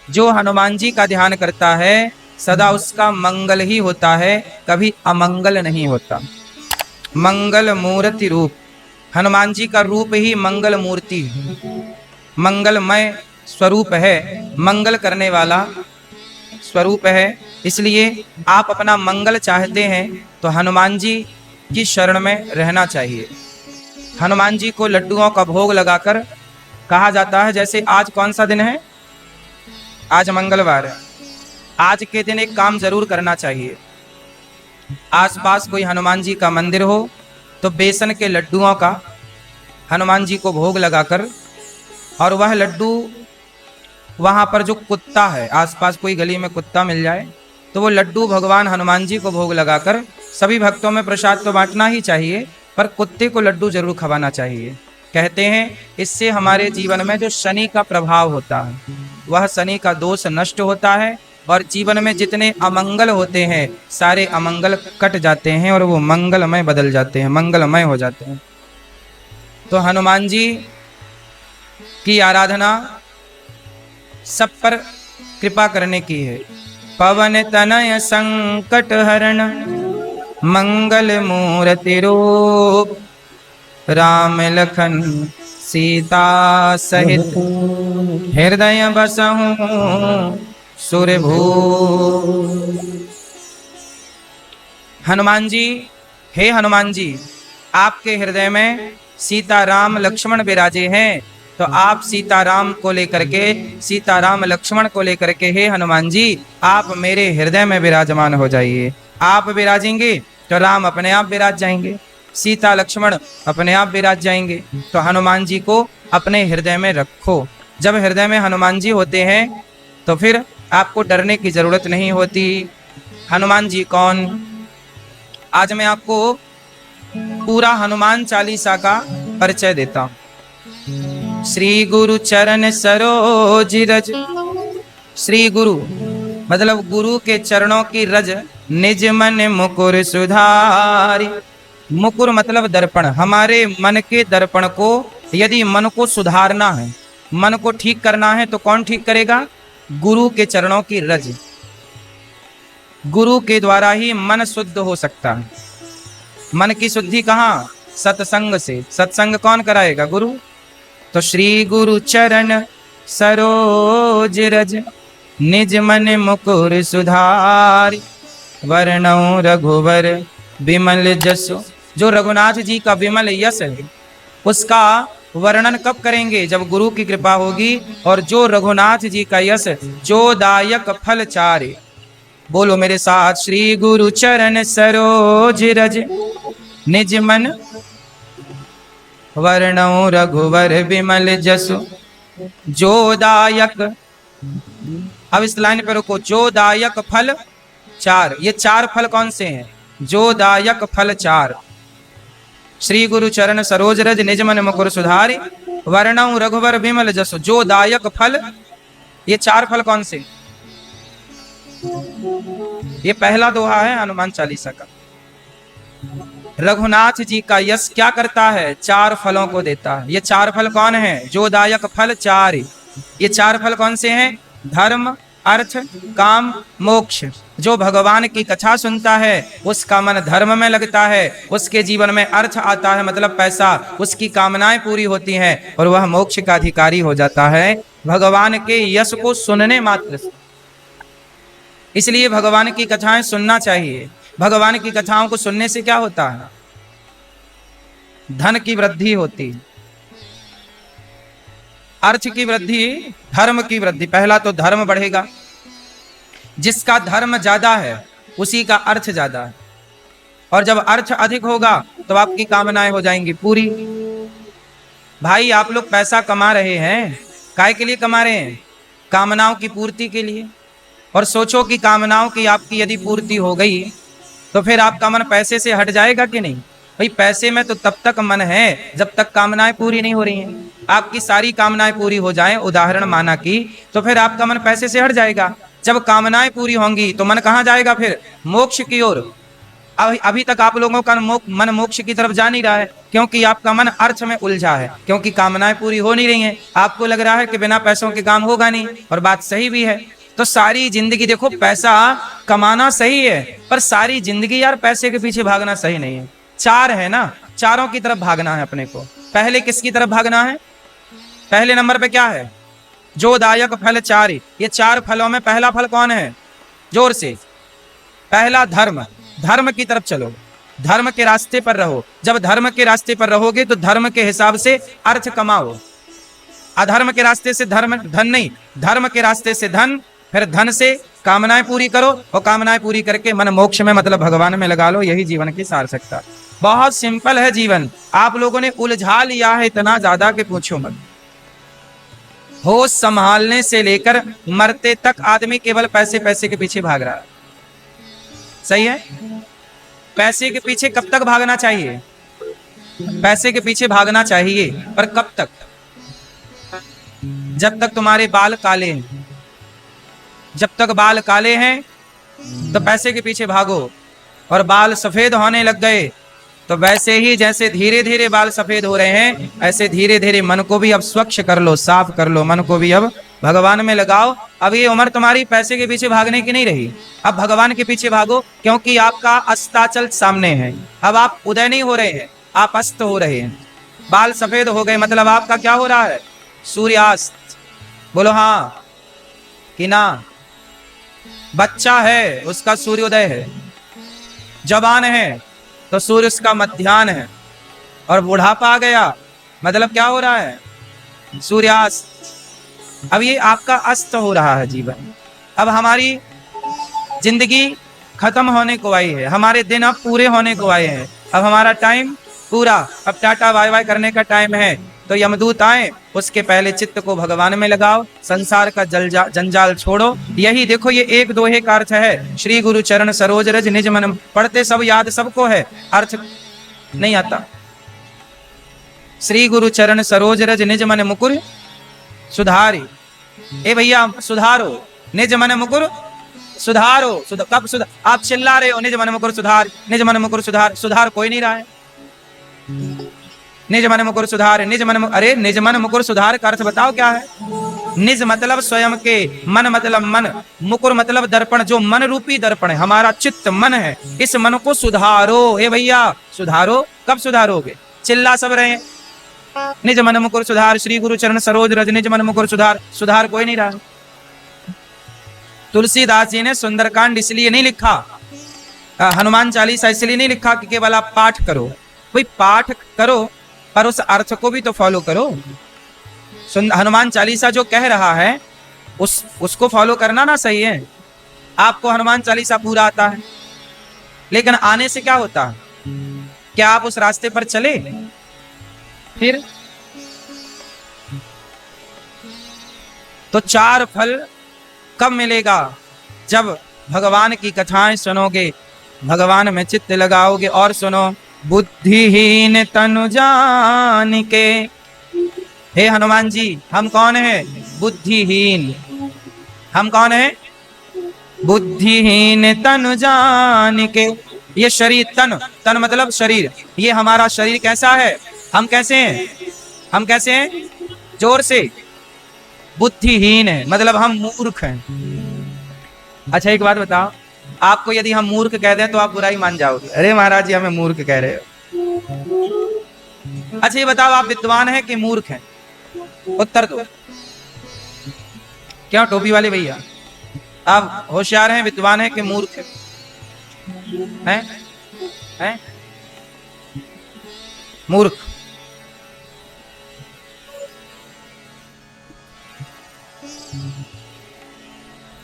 जो हनुमान जी का ध्यान करता है सदा उसका मंगल ही होता है, कभी अमंगल नहीं होता। मंगल मूर्ति रूप, हनुमान जी का रूप ही मंगल मूर्ति है, मंगलमय स्वरूप है, मंगल करने वाला स्वरूप है। इसलिए आप अपना मंगल चाहते हैं तो हनुमान जी की शरण में रहना चाहिए। हनुमान जी को लड्डुओं का भोग लगाकर कहा जाता है, जैसे आज कौन सा दिन है, आज मंगलवार है, आज के दिन एक काम जरूर करना चाहिए। आसपास कोई हनुमान जी का मंदिर हो तो बेसन के लड्डुओं का हनुमान जी को भोग लगाकर, और वह लड्डू वहां पर जो कुत्ता है, आसपास कोई गली में कुत्ता मिल जाए तो वो लड्डू भगवान हनुमान जी को भोग लगाकर, सभी भक्तों में प्रसाद तो बांटना ही चाहिए पर कुत्ते को लड्डू जरूर खवाना चाहिए। कहते हैं इससे हमारे जीवन में जो शनि का प्रभाव होता है वह शनि का दोष नष्ट होता है, और जीवन में जितने अमंगल होते हैं सारे अमंगल कट जाते हैं और वो मंगलमय बदल जाते हैं, मंगलमय हो जाते हैं। तो हनुमान जी की आराधना सब पर कृपा करने की है। पवन तनय संकट हरण मंगल मूर्ति रूप, राम लखन सीता सहित हृदय बसहु सुरभू। हनुमान जी, हे हनुमान जी, आपके हृदय में सीता राम लक्ष्मण विराजे हैं, तो आप सीताराम को लेकर के, सीताराम लक्ष्मण को लेकर के, हे हनुमान जी आप मेरे हृदय में विराजमान हो जाइए। आप विराजेंगे तो राम अपने आप विराज जाएंगे, सीता लक्ष्मण अपने आप विराज जाएंगे। तो हनुमान जी को अपने हृदय में रखो। जब हृदय में हनुमान जी होते हैं तो फिर आपको डरने की जरूरत नहीं होती। हनुमान जी कौन, आज मैं आपको पूरा हनुमान चालीसा का परिचय देता हूं। श्री गुरु चरण सरोज रज, श्री गुरु मतलब गुरु के चरणों की रज, निज मन मुकुर सुधारी। मुकुर मतलब दर्पण, हमारे मन के दर्पण को, यदि मन को सुधारना है, मन को ठीक करना है तो कौन ठीक करेगा, गुरु के चरणों की रज। गुरु के द्वारा ही मन शुद्ध हो सकता है। मन की शुद्धि कहाँ, सत्संग से। सत्संग कौन कराएगा, गुरु। तो श्री गुरु चरण सरोज रज, निज मन मुकुर सुधारी। वर्णौ रघुवर विमल जसो, जो रघुनाथ जी का विमल यश है उसका वर्णन कब करेंगे, जब गुरु की कृपा होगी। और जो रघुनाथ जी का यश जो दायक फल चारे, बोलो मेरे साथ, श्री गुरु चरण सरोज रज, निज मन वर्णौ रघुवर विमल जसु, जो दायक। अब इस लाइन पर रुको, जो दायक फल चार, ये चार फल कौन से हैं, जो दायक फल चार। श्री गुरु चरण सरोज रज, निज मन मुकुर सुधारी। वर्णौ रघुवर विमल जसु, जो दायक फल, ये चार फल कौन से, ये पहला दोहा है हनुमान चालीसा का। रघुनाथ जी का यश क्या करता है, चार फलों को देता है। ये चार फल कौन है, जो दायक फल चार। ये चार फल कौन से हैं, धर्म अर्थ काम मोक्ष। जो भगवान की कथा सुनता है उसका मन धर्म में लगता है, उसके जीवन में अर्थ आता है मतलब पैसा, उसकी कामनाएं पूरी होती हैं और वह मोक्ष का अधिकारी हो जाता है भगवान के यश को सुनने मात्र से। इसलिए भगवान की कथाएं सुनना चाहिए। भगवान की कथाओं को सुनने से क्या होता है, धन की वृद्धि होती, अर्थ की वृद्धि, धर्म की वृद्धि। पहला तो धर्म बढ़ेगा, जिसका धर्म ज्यादा है उसी का अर्थ ज्यादा है, और जब अर्थ अधिक होगा तो आपकी कामनाएं हो जाएंगी पूरी। भाई आप लोग पैसा कमा रहे हैं, काय के लिए कमा रहे हैं, कामनाओं की पूर्ति के लिए। और सोचो कि कामनाओं की आपकी यदि पूर्ति हो गई तो फिर आपका मन पैसे से हट जाएगा कि नहीं। भाई पैसे में तो तब तक मन है जब तक कामनाएं पूरी नहीं हो रही हैं। आपकी सारी कामनाएं पूरी हो जाएं, उदाहरण माना कि, तो फिर आपका मन पैसे से हट जाएगा। जब कामनाएं पूरी होंगी तो मन कहाँ जाएगा, फिर मोक्ष की ओर। अभी तक आप लोगों का मन मोक्ष की तरफ जा नहीं रहा है, क्योंकि आपका मन अर्थ में उलझा है, क्योंकि कामनाएं पूरी हो नहीं रही हैं। आपको लग रहा है कि बिना पैसों के काम होगा नहीं, और बात सही भी है। तो सारी जिंदगी देखो, पैसा कमाना सही है, पर सारी जिंदगी यार पैसे के पीछे भागना सही नहीं है। चार है ना, चारों की तरफ भागना है अपने को। पहले किसकी तरफ भागना है? पहले नंबर पे क्या है? जो दायक फल चार। ये चार फलों में पहला फल कौन है? जोर से। पहला धर्म। धर्म की तरफ चलो, धर्म के रास्ते पर रहो। जब धर्म के रास्ते पर रहोगे तो धर्म के हिसाब से अर्थ कमाओ। अधर्म के रास्ते से धर्म धन नहीं, धर्म के रास्ते से धन, फिर धन से कामनाएं पूरी करो, और कामनाएं पूरी करके मन मोक्ष में मतलब भगवान में लगा लो। यही जीवन की सार्थकता। बहुत सिंपल है जीवन। आप लोगों ने उलझा लिया है इतना ज्यादा कि पूछो मत। होश संभालने से लेकर मरते तक आदमी केवल पैसे पैसे के पीछे भाग रहा है। सही है? पैसे के पीछे कब तक भागना चाहिए? पैसे के पीछे भागना चाहिए, पर कब तक? जब तक तुम्हारे बाल काले हैं। जब तक बाल काले हैं तो पैसे के पीछे भागो, और बाल सफेद होने लग गए तो वैसे ही जैसे धीरे धीरे बाल सफेद हो रहे हैं, ऐसे धीरे धीरे मन को भी अब स्वच्छ कर लो, साफ कर लो। मन को भी अब भगवान में लगाओ। अब ये उम्र तुम्हारी पैसे के पीछे भागने की नहीं रही, अब भगवान के पीछे भागो, क्योंकि आपका अस्ताचल सामने है। अब आप उदय नहीं हो रहे हैं, आप अस्त हो रहे हैं। बाल सफेद हो गए मतलब आपका क्या हो रहा है? सूर्यास्त। बोलो हाँ कि ना? बच्चा है उसका सूर्योदय है, जवान है तो सूर्य उसका मध्याह्न है, और बुढ़ापा आ गया मतलब क्या हो रहा है? सूर्यास्त। अब ये आपका अस्त हो रहा है जीवन। अब हमारी जिंदगी खत्म होने को आई है, हमारे दिन अब पूरे होने को आए हैं। अब हमारा टाइम पूरा, अब टाटा बाय बाय करने का टाइम है। तो यमदूत आए, उसके पहले चित्त को भगवान में लगाओ, संसार का जंजाल छोड़ो। यही देखो, ये एक दोहे का अर्थ है। श्री गुरु चरण सरोज रज निज मन। पढ़ते सब याद सबको है, अर्थ नहीं आता। श्री गुरु चरण सरोज रज निज मन मुकुर सुधारी। ए भैया सुधारो, निज मन मुकुर सुधारो। कब सुधार? आप चिल्ला रहे हो निज मन मुकुर सुधार, निज मन मुकुर सुधार। सुधार कोई नहीं रहा है। निज मन मुकुर सुधार, निज मन अरे निज मन मुकुर सुधार का अर्थ बताओ क्या है? निज मतलब स्वयं के, मन मतलब मन, मुकुर मतलब दर्पण। जो मन रूपी दर्पण है, हमारा चित्त मन है, इस मन को सुधारो। हे भैया सुधारो। कब सुधारोगे? चिल्ला सब रहे। निज मन मुकुर सुधार, श्री गुरु चरण सरोज रज निज मन मुकुर सुधार। सुधार कोई नहीं रहा। तुलसीदास जी ने सुंदरकांड इसलिए नहीं लिखा, हनुमान चालीसा इसलिए नहीं लिखा कि केवल आप पाठ करो। भाई पाठ करो, पर उस अर्थ को भी तो फॉलो करो। हनुमान चालीसा जो कह रहा है उसको फॉलो करना ना सही है। आपको हनुमान चालीसा पूरा आता है, लेकिन आने से क्या होता है? क्या आप उस रास्ते पर चले? फिर तो चार फल कब मिलेगा? जब भगवान की कथाएं सुनोगे, भगवान में चित्त लगाओगे। और सुनो, बुद्धिहीन तनु जान के। हे हनुमान जी, हम कौन है? बुद्धिहीन। हम कौन है? बुद्धिहीन तनु जान के। ये शरीर, तन मतलब शरीर। ये हमारा शरीर कैसा है? हम कैसे हैं? हम कैसे हैं? जोर से। बुद्धिहीन है मतलब हम मूर्ख हैं। अच्छा एक बात बताओ, आपको यदि हम मूर्ख कह दें तो आप बुराई मान जाओगे? अरे महाराज जी हमें मूर्ख कह रहे हो। अच्छा ये बताओ, आप विद्वान हैं कि मूर्ख हैं? उत्तर दो। क्यों टोपी वाले भैया, आप होशियार हैं, विद्वान हैं कि मूर्ख हैं? हैं? मूर्ख।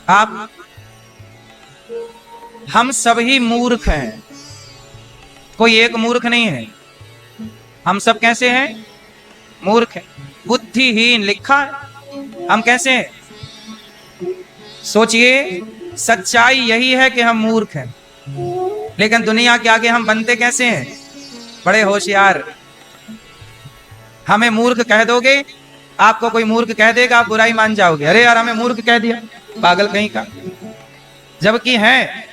आप, हम सभी मूर्ख हैं, कोई एक मूर्ख नहीं है। हम सब कैसे हैं? मूर्ख हैं। बुद्धिहीन लिखा है। हम कैसे हैं? सोचिए, सच्चाई यही है कि हम मूर्ख हैं, लेकिन दुनिया के आगे हम बनते कैसे हैं? बड़े होशियार। हमें मूर्ख कह दोगे, आपको कोई मूर्ख कह देगा, आप बुराई मान जाओगे। अरे यार हमें मूर्ख कह दिया, पागल कहीं का। जबकि हैं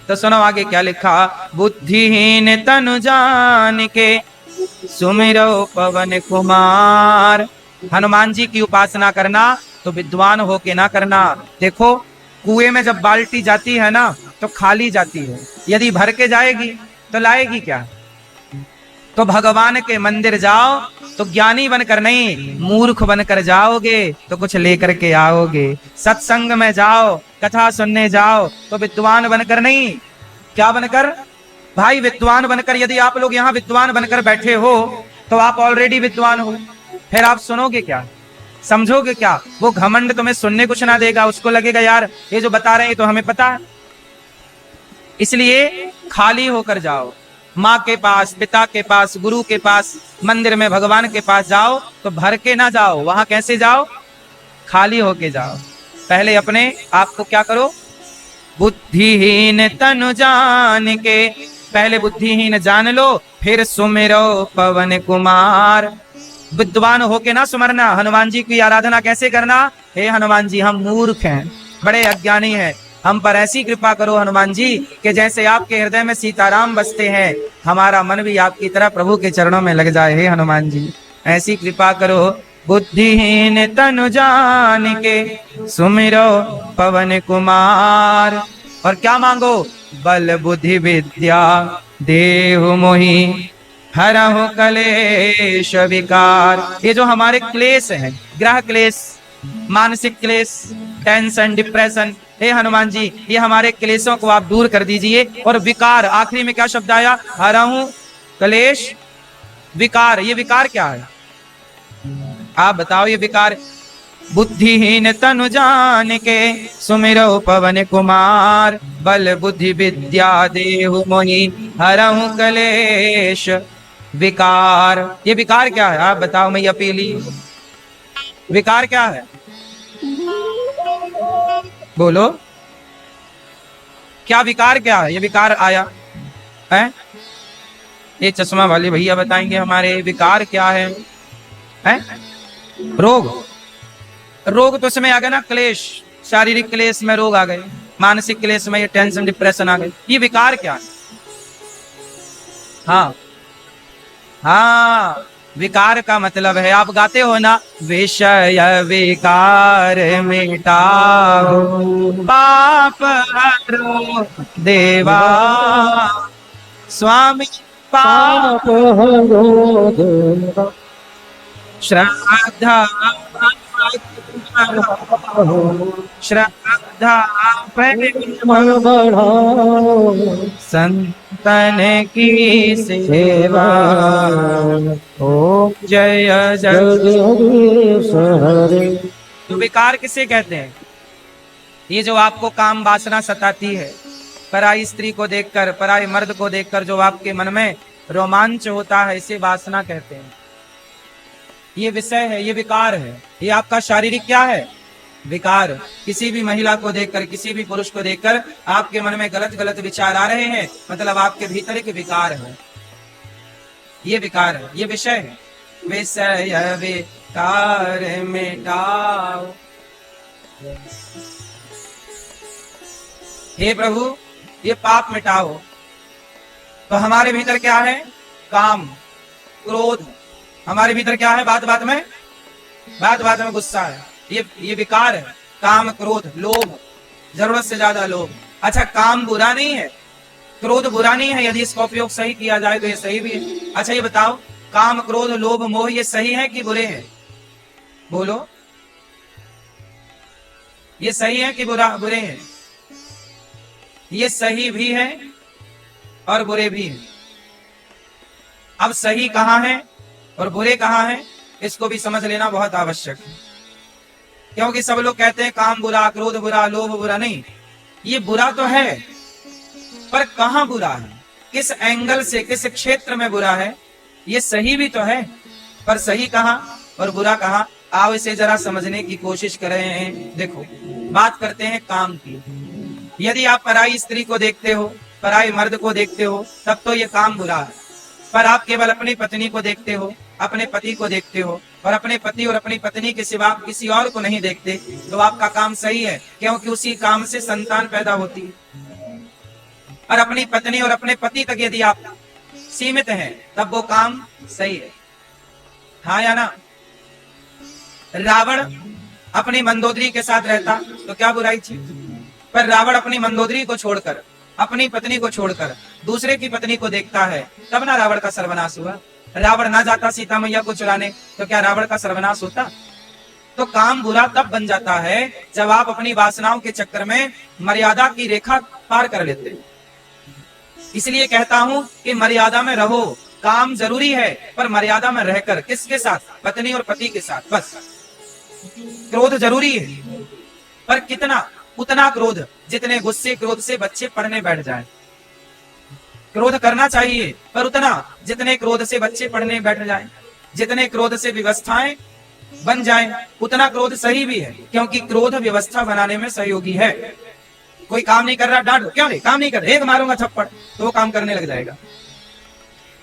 तो सुनो आगे क्या लिखा, बुद्धिहीन तनु जान के सुमिरो पवन कुमार। हनुमान जी की उपासना करना तो विद्वान होके ना करना। देखो कुएं में जब बाल्टी जाती है ना तो खाली जाती है, यदि भर के जाएगी तो लाएगी क्या। तो भगवान के मंदिर जाओ तो ज्ञानी बनकर नहीं, मूर्ख बनकर जाओगे तो कुछ लेकर के आओगे। सत्संग में जाओ, कथा सुनने जाओ तो विद्वान बनकर नहीं, क्या बनकर भाई, विद्वान बनकर। यदि आप लोग यहाँ विद्वान बनकर बैठे हो तो आप ऑलरेडी विद्वान हो, फिर आप सुनोगे क्या, समझोगे क्या। वो घमंड तुम्हें सुनने कुछ ना देगा, उसको लगेगा यार ये जो बता रहे हैं तो हमें पता है। इसलिए खाली होकर जाओ, माँ के पास, पिता के पास, गुरु के पास, मंदिर में भगवान के पास जाओ तो भर के ना जाओ। वहां कैसे जाओ, खाली होके जाओ। पहले अपने आप को क्या करो, बुद्धिहीन तनु जान के, पहले बुद्धिहीन जान लो, फिर सुमिरो पवन कुमार। विद्वान होके ना सुमरना। हनुमान जी की आराधना कैसे करना, हे हनुमान जी हम मूर्ख हैं, बड़े अज्ञानी हैं, हम पर ऐसी कृपा करो हनुमान जी कि जैसे आपके हृदय में सीताराम बसते हैं, हमारा मन भी आपकी तरह प्रभु के चरणों में लग जाए। हे हनुमान जी ऐसी कृपा करो। बुद्धिहीन तनु जान के सुमिरो पवन कुमार। और क्या मांगो, बल बुद्धि विद्या देहु मोहि हरहु कलेश विकार। ये जो हमारे क्लेश हैं, ग्रह क्लेश, मानसिक क्लेश, टेंशन, डिप्रेशन, हे हनुमान जी ये हमारे क्लेशों को आप दूर कर दीजिए। और विकार, आखिरी में क्या शब्द आया, हरहु कलेश विकार। ये विकार क्या है, आप बताओ ये विकार। बुद्धिहीन तनु जान के सुमिरो पवन कुमार, बल बुद्धि विद्या देहु मोहि हरहु कलेश विकार। ये विकार क्या है, आप बताओ, मैं अपीली, विकार क्या है, बोलो क्या विकार क्या है। ये विकार आया है, ये चश्मा वाले भैया बताएंगे हमारे विकार क्या है, रोग। रोग तो इसमें आ गया ना, क्लेश, शारीरिक क्लेश में रोग आ गए, मानसिक क्लेश में ये टेंशन डिप्रेशन आ गए। ये विकार क्या है, हाँ हाँ, विकार का मतलब है, आप गाते हो ना, विषय विकार मिटाओ पाप हरो देवा, स्वामी पाप हरो देवा, श्रद्धा श्रद्धा संतन की सेवा, ओम जय जगदीश हरे। तो विकार किसे कहते हैं, ये जो आपको काम वासना सताती है, पराई स्त्री को देखकर, पराई मर्द को देखकर जो आपके मन में रोमांच होता है, इसे वासना कहते हैं। ये विषय है, ये विकार है, ये आपका शारीरिक क्या है, विकार। किसी भी महिला को देखकर, किसी भी पुरुष को देखकर आपके मन में गलत गलत विचार आ रहे हैं, मतलब आपके भीतर एक विकार है, ये विकार है, ये विषय है। विषय विकार मिटाओ, हे प्रभु ये पाप मिटाओ। तो हमारे भीतर क्या है, काम, क्रोध, हमारे भीतर क्या है, बात बात में गुस्सा है, ये विकार है। काम, क्रोध, लोभ, जरूरत से ज्यादा लोभ। अच्छा काम बुरा नहीं है, क्रोध बुरा नहीं है, यदि इसका उपयोग सही किया जाए तो ये सही भी है। अच्छा ये बताओ, काम, क्रोध, लोभ, मोह ये सही है कि बुरे हैं, बोलो, ये सही है कि बुरे हैं। ये सही भी है और बुरे भी हैं। अब सही कहाँ है और बुरे कहाँ हैं, इसको भी समझ लेना बहुत आवश्यक है। क्योंकि सब लोग कहते हैं काम बुरा, क्रोध बुरा, लोभ बुरा। नहीं, ये बुरा तो है, पर कहाँ बुरा है, किस एंगल से, किस क्षेत्र में बुरा है। ये सही भी तो है, पर सही कहाँ और बुरा कहाँ, आओ इसे जरा समझने की कोशिश करें। देखो बात करते हैं काम की। यदि आप पराई स्त्री को देखते हो, पराई मर्द को देखते हो, तब तो ये काम बुरा है। पर आप केवल अपनी पत्नी को देखते हो, अपने पति को देखते हो, और अपने पति और अपनी पत्नी के सिवा आप किसी और को नहीं देखते, तो आपका काम सही है, क्योंकि उसी काम से संतान पैदा होती है। और अपनी पत्नी और अपने पति तक यदि आप सीमित हैं, तब वो काम सही है। हाँ या ना? रावण अपनी मंदोदरी के साथ रहता तो क्या बुराई थी, पर रावण अपनी मंदोदरी को छोड़कर, अपनी पत्नी को छोड़कर दूसरे की पत्नी को देखता है, तब ना रावण का सर्वनाश हुआ। रावण ना जाता सीता मैया को चुराने तो क्या रावण का सर्वनाश होता? तो काम बुरा तब बन जाता है जब आप अपनी वासनाओं के चक्कर में मर्यादा की रेखा पार कर लेते हैं। इसलिए कहता हूं कि मर्यादा में रहो। काम जरूरी है, पर मर्यादा में रहकर। किसके साथ? पत्नी और पति के साथ, बस। क्रोध जरूरी है, पर कितना? उतना क्रोध जितने गुस्से क्रोध से बच्चे पढ़ने बैठ जाएं। क्रोध करना चाहिए, पर उतना जितने क्रोध से बच्चे पढ़ने बैठ जाएं, जितने क्रोध से व्यवस्थाएं बन जाएं, उतना क्रोध सही भी है, क्योंकि क्रोध व्यवस्था बनाने में सहयोगी है। कोई काम नहीं कर रहा, डांटो, क्यों नहीं काम नहीं कर रहे, एक मारूंगा थप्पड़ तो वो काम करने लग जाएगा।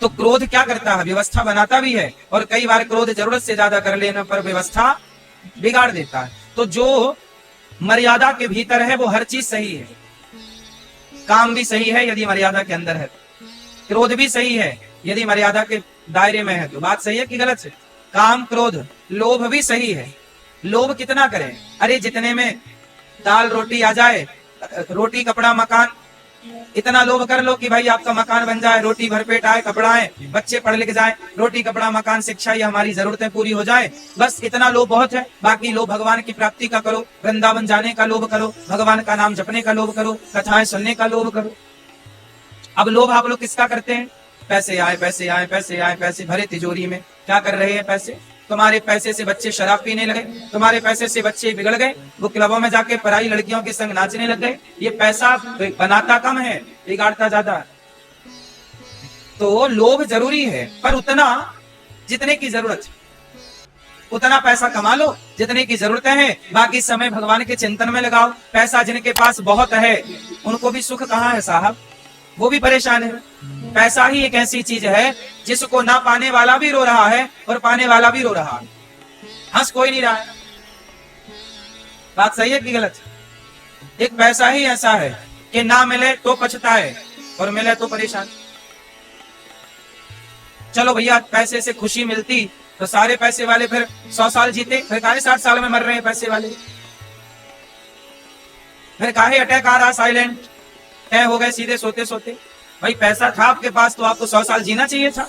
तो क्रोध क्या करता है? व्यवस्था बनाता भी है, और कई बार क्रोध जरूरत से ज्यादा कर लेने पर व्यवस्था बिगाड़ देता है। तो जो मर्यादा के भीतर है वो हर चीज सही है। काम भी सही है यदि मर्यादा के अंदर है, क्रोध भी सही है यदि मर्यादा के दायरे में है। तो बात सही है कि गलत है? काम, क्रोध, लोभ भी सही है। लोभ कितना करें? अरे जितने में दाल रोटी आ जाए, रोटी कपड़ा मकान, इतना लोभ कर लो कि भाई आपका मकान बन जाए, रोटी भरपेट आए, कपड़ा आए, बच्चे पढ़ लिख जाए, रोटी कपड़ा मकान शिक्षा, ये हमारी जरूरतें पूरी हो जाए, बस इतना लोभ बहुत है। बाकी लोभ भगवान की प्राप्ति का करो, वृंदावन जाने का लोभ करो, भगवान का नाम जपने का लोभ करो, कथाएं सुनने का लोभ करो। अब लोभ आप लोग किसका करते हैं? पैसे आए, पैसे आए, पैसे आए, पैसे भरे तिजोरी में। क्या कर रहे हैं पैसे? तुम्हारे पैसे से बच्चे शराब पीने लगे, तुम्हारे पैसे से बच्चे बिगड़ गए, वो क्लबों में जाके पराई लड़कियों के संग नाचने लग गए। ये पैसा बनाता कम है, बिगाड़ता ज्यादा है। तो लोभ जरूरी है, पर उतना जितने की जरूरत है, उतना पैसा कमा लो जितने की जरूरतें हैं, बाकी समय भगवान के चिंतन में लगाओ। पैसा जिनके पास बहुत है उनको भी सुख कहाँ है साहब, वो भी परेशान है। पैसा ही एक ऐसी चीज है जिसको ना पाने वाला भी रो रहा है और पाने वाला भी रो रहा है, हंस कोई नहीं रहा है। बात सही है कि गलत? एक पैसा ही ऐसा है कि ना मिले तो पछताए और मिले तो परेशान। चलो भैया, पैसे से खुशी मिलती तो सारे पैसे वाले फिर 100 साल जीते, फिर काहे 60 साल में मर रहे हैं पैसे वाले, फिर काहे अटैक आ रहा साइलेंट, तय हो गए सीधे सोते सोते। भाई पैसा था आपके पास तो आपको 100 साल जीना चाहिए था,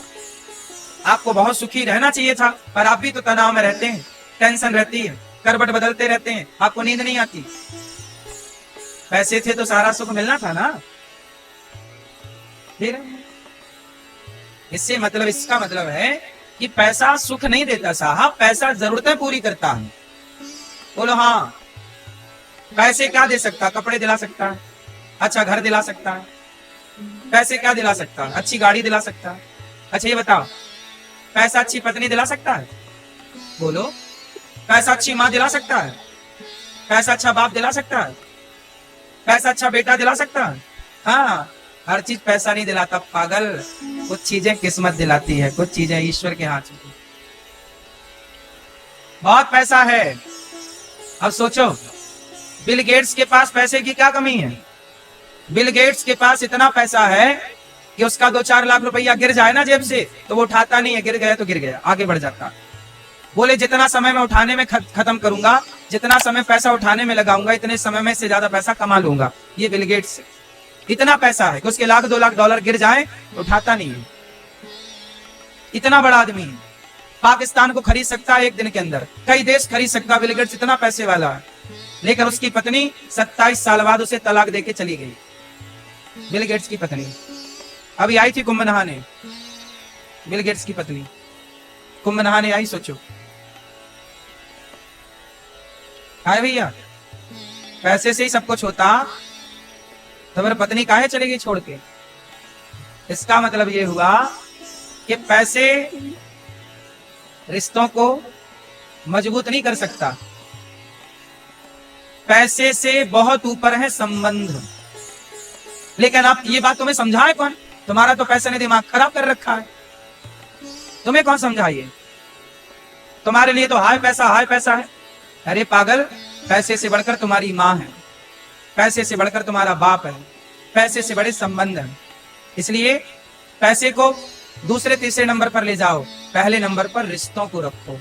आपको बहुत सुखी रहना चाहिए था, पर आप भी तो तनाव में रहते हैं, टेंशन रहती है, करवट बदलते रहते हैं, आपको नींद नहीं आती। पैसे थे तो सारा सुख मिलना था ना। फिर इससे मतलब, इसका मतलब है कि पैसा सुख नहीं देता साहब, पैसा जरूरतें पूरी करता है। बोलो हाँ, पैसे क्या दे सकता? कपड़े दिला सकता है, अच्छा घर दिला सकता है। पैसे क्या दिला सकता है? अच्छी गाड़ी दिला सकता है। अच्छा ये बताओ, पैसा अच्छी पत्नी दिला सकता है? बोलो, पैसा अच्छी माँ दिला सकता है? पैसा अच्छा बाप दिला सकता है? पैसा अच्छा बेटा दिला सकता है? हाँ, हर चीज पैसा नहीं दिलाता पागल, कुछ चीजें किस्मत दिलाती है, कुछ चीजें ईश्वर के हाथ में। बहुत पैसा है। अब सोचो, बिल गेट्स के पास पैसे की क्या कमी है? बिल गेट्स के पास इतना पैसा है कि उसका 2-4 लाख रुपया गिर जाए ना जेब से तो वो उठाता नहीं है, गिर गया तो गिर गया, आगे बढ़ जाता। बोले जितना समय मैं उठाने में खत्म करूंगा, जितना समय पैसा उठाने में लगाऊंगा, इतने समय में से ज्यादा पैसा कमा लूंगा। ये बिल गेट्स इतना पैसा है कि उसके $1-2 लाख गिर जाए तो उठाता नहीं है। इतना बड़ा आदमी है, पाकिस्तान को खरीद सकता है एक दिन के अंदर, कई देश खरीद सकता। बिल गेट्स इतना पैसे वाला है, लेकिन उसकी पत्नी 27 साल बाद उसे तलाक देके चली गई। बिल गेट्स की पत्नी अभी आई थी कुंभ नहाने, बिल गेट्स की पत्नी कुंभ नहाने आई। सोचो, आए भैया, पैसे से ही सब कुछ होता तो फिर पत्नी काहे चलेगी छोड़ के? इसका मतलब ये हुआ कि पैसे रिश्तों को मजबूत नहीं कर सकता, पैसे से बहुत ऊपर है संबंध। लेकिन आप ये बात तुम्हें समझाए कौन? तुम्हारा तो पैसे ने दिमाग खराब कर रखा है, तुम्हें कौन समझाइए? तुम्हारे लिए तो हाय पैसा है। अरे पागल, पैसे से बढ़कर तुम्हारी माँ है, पैसे से बढ़कर तुम्हारा बाप है, पैसे से बड़े संबंध हैं। इसलिए पैसे को दूसरे तीसरे नंबर पर ले जाओ, पहले नंबर पर रिश्तों को रखो।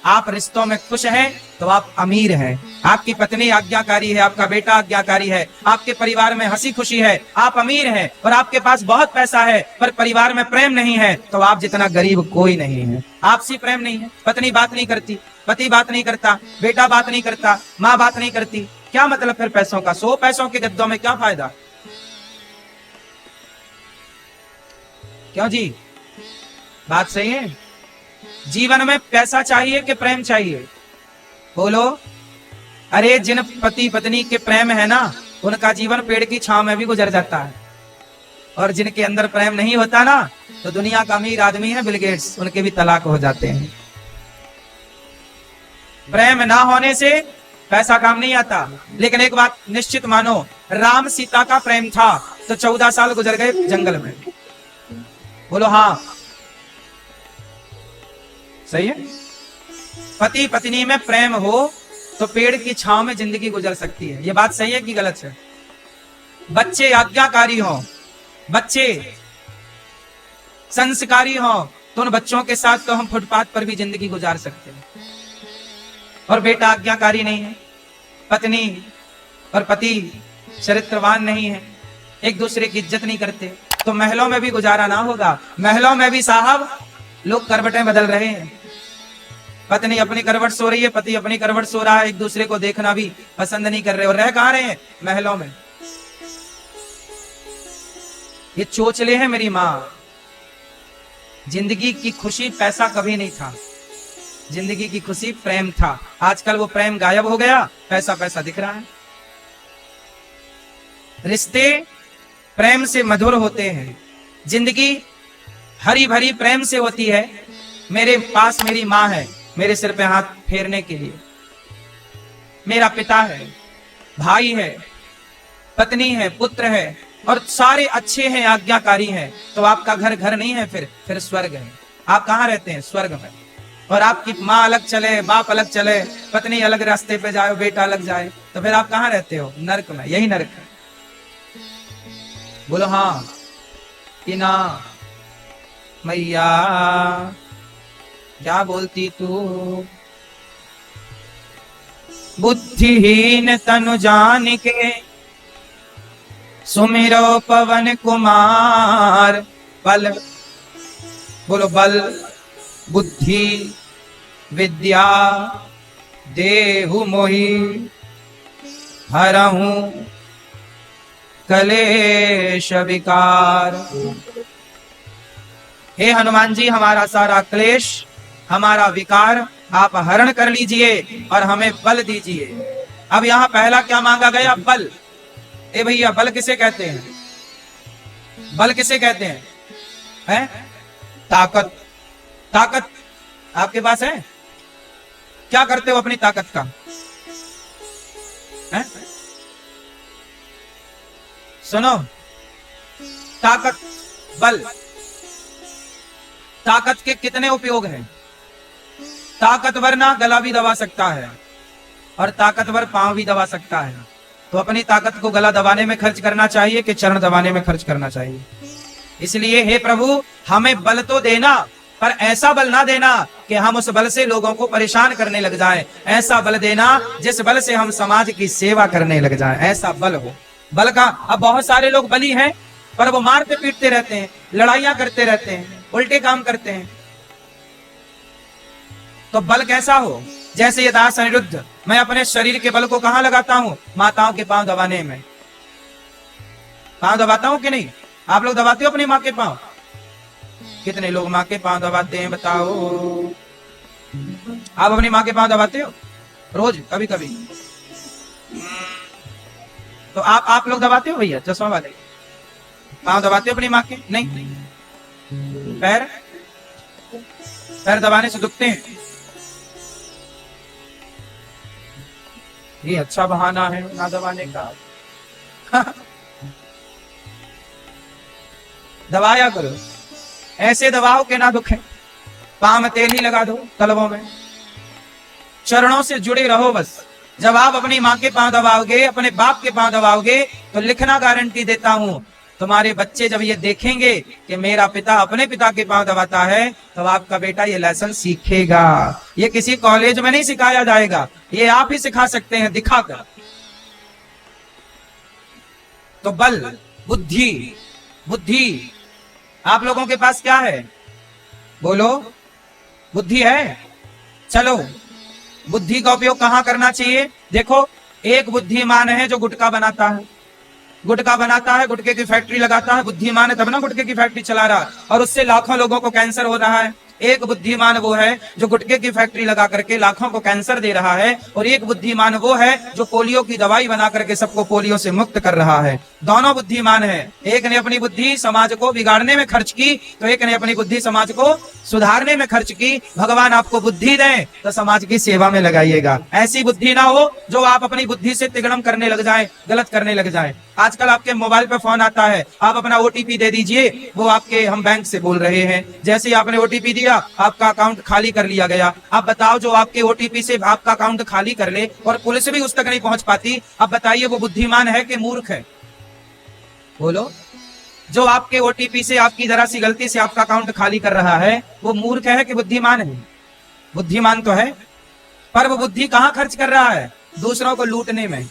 आप रिश्तों में खुश हैं तो आप अमीर हैं। आपकी पत्नी आज्ञाकारी है, आपका बेटा आज्ञाकारी है, आपके परिवार में हंसी खुशी है, आप अमीर हैं। और आपके पास बहुत पैसा है पर परिवार में प्रेम नहीं है तो आप जितना गरीब कोई नहीं है। आपसी प्रेम नहीं है, पत्नी बात नहीं करती, पति बात नहीं करता, बेटा बात नहीं करता, माँ बात नहीं करती, क्या मतलब फिर पैसों का? 100 पैसों के गद्दों में क्या फायदा? क्यों जी, बात सही है? जीवन में पैसा चाहिए कि प्रेम चाहिए? बोलो। अरे जिन पति पत्नी के प्रेम है ना, उनका जीवन पेड़ की छांव में भी गुजर जाता है। और जिनके अंदर प्रेम नहीं होता ना, तो दुनिया का अमीर आदमी है बिल गेट्स, उनके भी तलाक हो जाते हैं। प्रेम ना होने से पैसा काम नहीं आता। लेकिन एक बात निश्चित मानो, राम सीता का प्रेम था तो 14 साल गुजर गए जंगल में। बोलो हाँ, सही है। पति पत्नी में प्रेम हो तो पेड़ की छांव में जिंदगी गुजर सकती है। ये बात सही है कि गलत है? बच्चे आज्ञाकारी हो, बच्चे संस्कारी हो, तो उन बच्चों के साथ तो हम फुटपाथ पर भी जिंदगी गुजार सकते हैं। और बेटा आज्ञाकारी नहीं है, पत्नी और पति चरित्रवान नहीं है, एक दूसरे की इज्जत नहीं करते, तो महलों में भी गुजारा ना होगा। महलों में भी साहब लोग करवटें बदल रहे हैं। पत्नी अपनी करवट सो रही है, पति अपनी करवट सो रहा है, एक दूसरे को देखना भी पसंद नहीं कर रहे। और रह कहां रहे हैं? महलों में। ये चोचले हैं मेरी मां। जिंदगी की खुशी पैसा कभी नहीं था, जिंदगी की खुशी प्रेम था। आजकल वो प्रेम गायब हो गया, पैसा पैसा दिख रहा है। रिश्ते प्रेम से मधुर होते हैं, जिंदगी हरी भरी प्रेम से होती है। मेरे पास मेरी माँ है, मेरे सिर पे हाथ फेरने के लिए, मेरा पिता है, भाई है, पत्नी है, पुत्र है, और सारे अच्छे हैं, आज्ञाकारी हैं। तो आपका घर घर नहीं है, फिर स्वर्ग है। आप कहाँ रहते हैं? स्वर्ग में। और आपकी माँ अलग चले, बाप अलग चले, पत्नी अलग रास्ते पे जाए, बेटा अलग जाए, तो फिर आप कहाँ रहते हो? नरक में। यही नरक है। बोलो हाँ कि ना? मैया क्या बोलती तू? बुद्धिहीन तनु जान के सुमिरो पवन कुमार। बल, बोलो बल, बुद्धि, विद्या देहु मोहि, हरहु कलेश विकार। हे हनुमान जी, हमारा सारा क्लेश, हमारा विकार आप हरण कर लीजिए और हमें बल दीजिए। अब यहाँ पहला क्या मांगा गया? बल। ए भैया, बल किसे कहते हैं? बल किसे कहते हैं? है? ताकत। ताकत आपके पास है? क्या करते हो अपनी ताकत का? है? सुनो, ताकत, बल, ताकत के कितने उपयोग हैं? ताकतवर ना गला भी दबा सकता है और ताकतवर पांव भी दबा सकता है। तो अपनी ताकत को गला दबाने में खर्च करना चाहिए कि चरण दबाने में खर्च करना चाहिए? इसलिए हे प्रभु, हमें बल तो देना, पर ऐसा बल ना देना कि हम उस बल से लोगों को परेशान करने लग जाएं। ऐसा बल देना जिस बल से हम समाज की सेवा करने लग जाएं, ऐसा बल हो। बल का, अब बहुत सारे लोग बली हैं पर वो मारते पीटते रहते हैं, लड़ाइयां करते रहते हैं, उल्टे काम करते हैं। तो बल कैसा हो? जैसे ये दास अनिरुद्ध, मैं अपने शरीर के बल को कहां लगाता हूं? माताओं के पांव दबाने में। पांव दबाता हूं कि नहीं? आप लोग दबाते हो अपनी माँ के पांव? कितने लोग माँ के पांव दबाते हैं बताओ? आप अपनी माँ के पांव दबाते हो? रोज? कभी कभी? तो आप लोग दबाते हो भैया चश्मा वाले? पांव दबाते हो अपनी माँ के? नहीं। पैर? पैर दबाने से दुखते हैं। ये अच्छा बहाना है ना दबाने का। दबाया करो, ऐसे दबाओ के ना दुखे। पांव में तेल ही लगा दो, तलवों में। चरणों से जुड़े रहो बस। जब आप अपनी माँ के पांव दबाओगे, अपने बाप के पांव दबाओगे, तो लिखना गारंटी देता हूं, तुम्हारे बच्चे जब ये देखेंगे कि मेरा पिता अपने पिता के पांव दबाता है, तो आपका बेटा ये लेसन सीखेगा। ये किसी कॉलेज में नहीं सिखाया जाएगा, ये आप ही सिखा सकते हैं दिखाकर। तो बल, बुद्धि, बुद्धि आप लोगों के पास क्या है? बोलो, बुद्धि है? चलो, बुद्धि का उपयोग कहां करना चाहिए? देखो, एक बुद्धिमान है जो गुटखा बनाता है, गुटखा बनाता है, गुटखे की फैक्ट्री लगाता है, बुद्धिमान है तब ना गुटखे की फैक्ट्री चला रहा है, और उससे लाखों लोगों को कैंसर हो रहा है। एक बुद्धिमान वो है जो गुटखे की फैक्ट्री लगा करके लाखों को कैंसर दे रहा है, और एक बुद्धिमान वो है जो पोलियो की दवाई बना करके सबको पोलियो से मुक्त कर रहा है। दोनों बुद्धिमान है। एक ने अपनी बुद्धि समाज को बिगाड़ने में खर्च की, तो एक ने अपनी बुद्धि समाज को सुधारने में खर्च की। भगवान आपको बुद्धि दें तो समाज की सेवा में लगाइएगा। ऐसी बुद्धि ना हो जो आप अपनी बुद्धि से तिगड़म करने लग जाएं, गलत करने लग जाएं। आजकल आपके मोबाइल पे फोन आता है, आप अपना ओटीपी दे दीजिए, वो आपके हम बैंक से बोल रहे हैं, जैसे ही आपने ओटीपी दिया आपका अकाउंट खाली कर लिया गया। अब बताओ, जो आपके ओटीपी से आपका अकाउंट खाली कर ले और पुलिस भी उस तक नहीं पहुंच पाती, अब बताइए वो बुद्धिमान है कि मूर्ख है? बोलो, जो आपके ओटीपी से आपकी जरा सी गलती से आपका अकाउंट खाली कर रहा है, वो मूर्ख है कि बुद्धिमान है? बुद्धिमान तो है, पर वो बुद्धि कहां खर्च कर रहा है? दूसरों को लूटने में,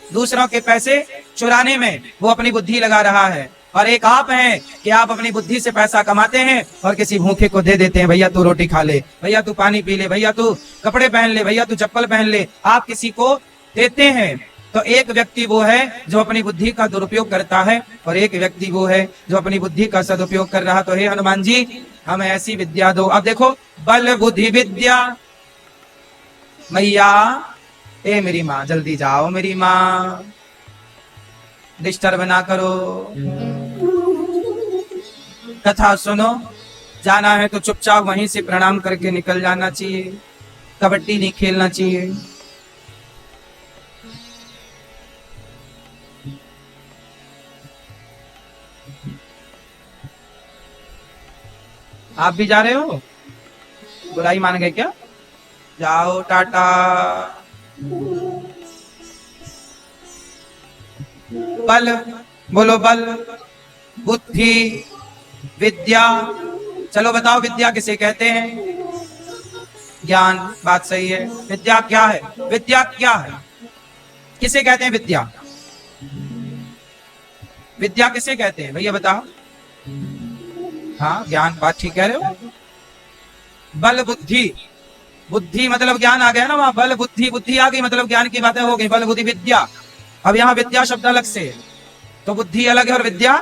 दूसरों के पैसे चुराने में वो अपनी बुद्धि लगा रहा है। और एक आप हैं कि आप अपनी बुद्धि से पैसा कमाते हैं और किसी भूखे को दे देते हैं, भैया तू रोटी खा ले, भैया तू पानी पी ले, भैया तू कपड़े पहन ले, भैया तू चप्पल पहन ले, आप किसी को देते हैं। तो एक व्यक्ति वो है जो अपनी बुद्धि का दुरुपयोग करता है, और एक व्यक्ति वो है जो अपनी बुद्धि का सदुपयोग कर रहा। तो हे हनुमान जी, हमें ऐसी विद्या दो। अब देखो, बल बुद्धि विद्या। मैया, ए मेरी माँ जल्दी जाओ, मेरी माँ डिस्टर्ब ना करो, कथा सुनो। जाना है तो चुपचाप वहीं से प्रणाम करके निकल जाना चाहिए, कबड्डी नहीं खेलना चाहिए। आप भी जा रहे हो? बुराई मान गए क्या? जाओ, टाटा। बल, बोलो बल, बुद्धि, विद्या। चलो बताओ, विद्या किसे कहते हैं? ज्ञान, बात सही है। विद्या क्या है? विद्या क्या है? किसे कहते हैं विद्या? विद्या किसे कहते हैं भैया बताओ? हाँ, ज्ञान, बात ठीक कह रहे हो। बल बुद्धि, बुद्धि मतलब ज्ञान आ गया ना वहां, बल बुद्धि, बुद्धि आ गई मतलब ज्ञान की बातें हो गई। बल बुद्धि विद्या। अब यहाँ विद्या शब्द अलग से, तो बुद्धि अलग है और विद्या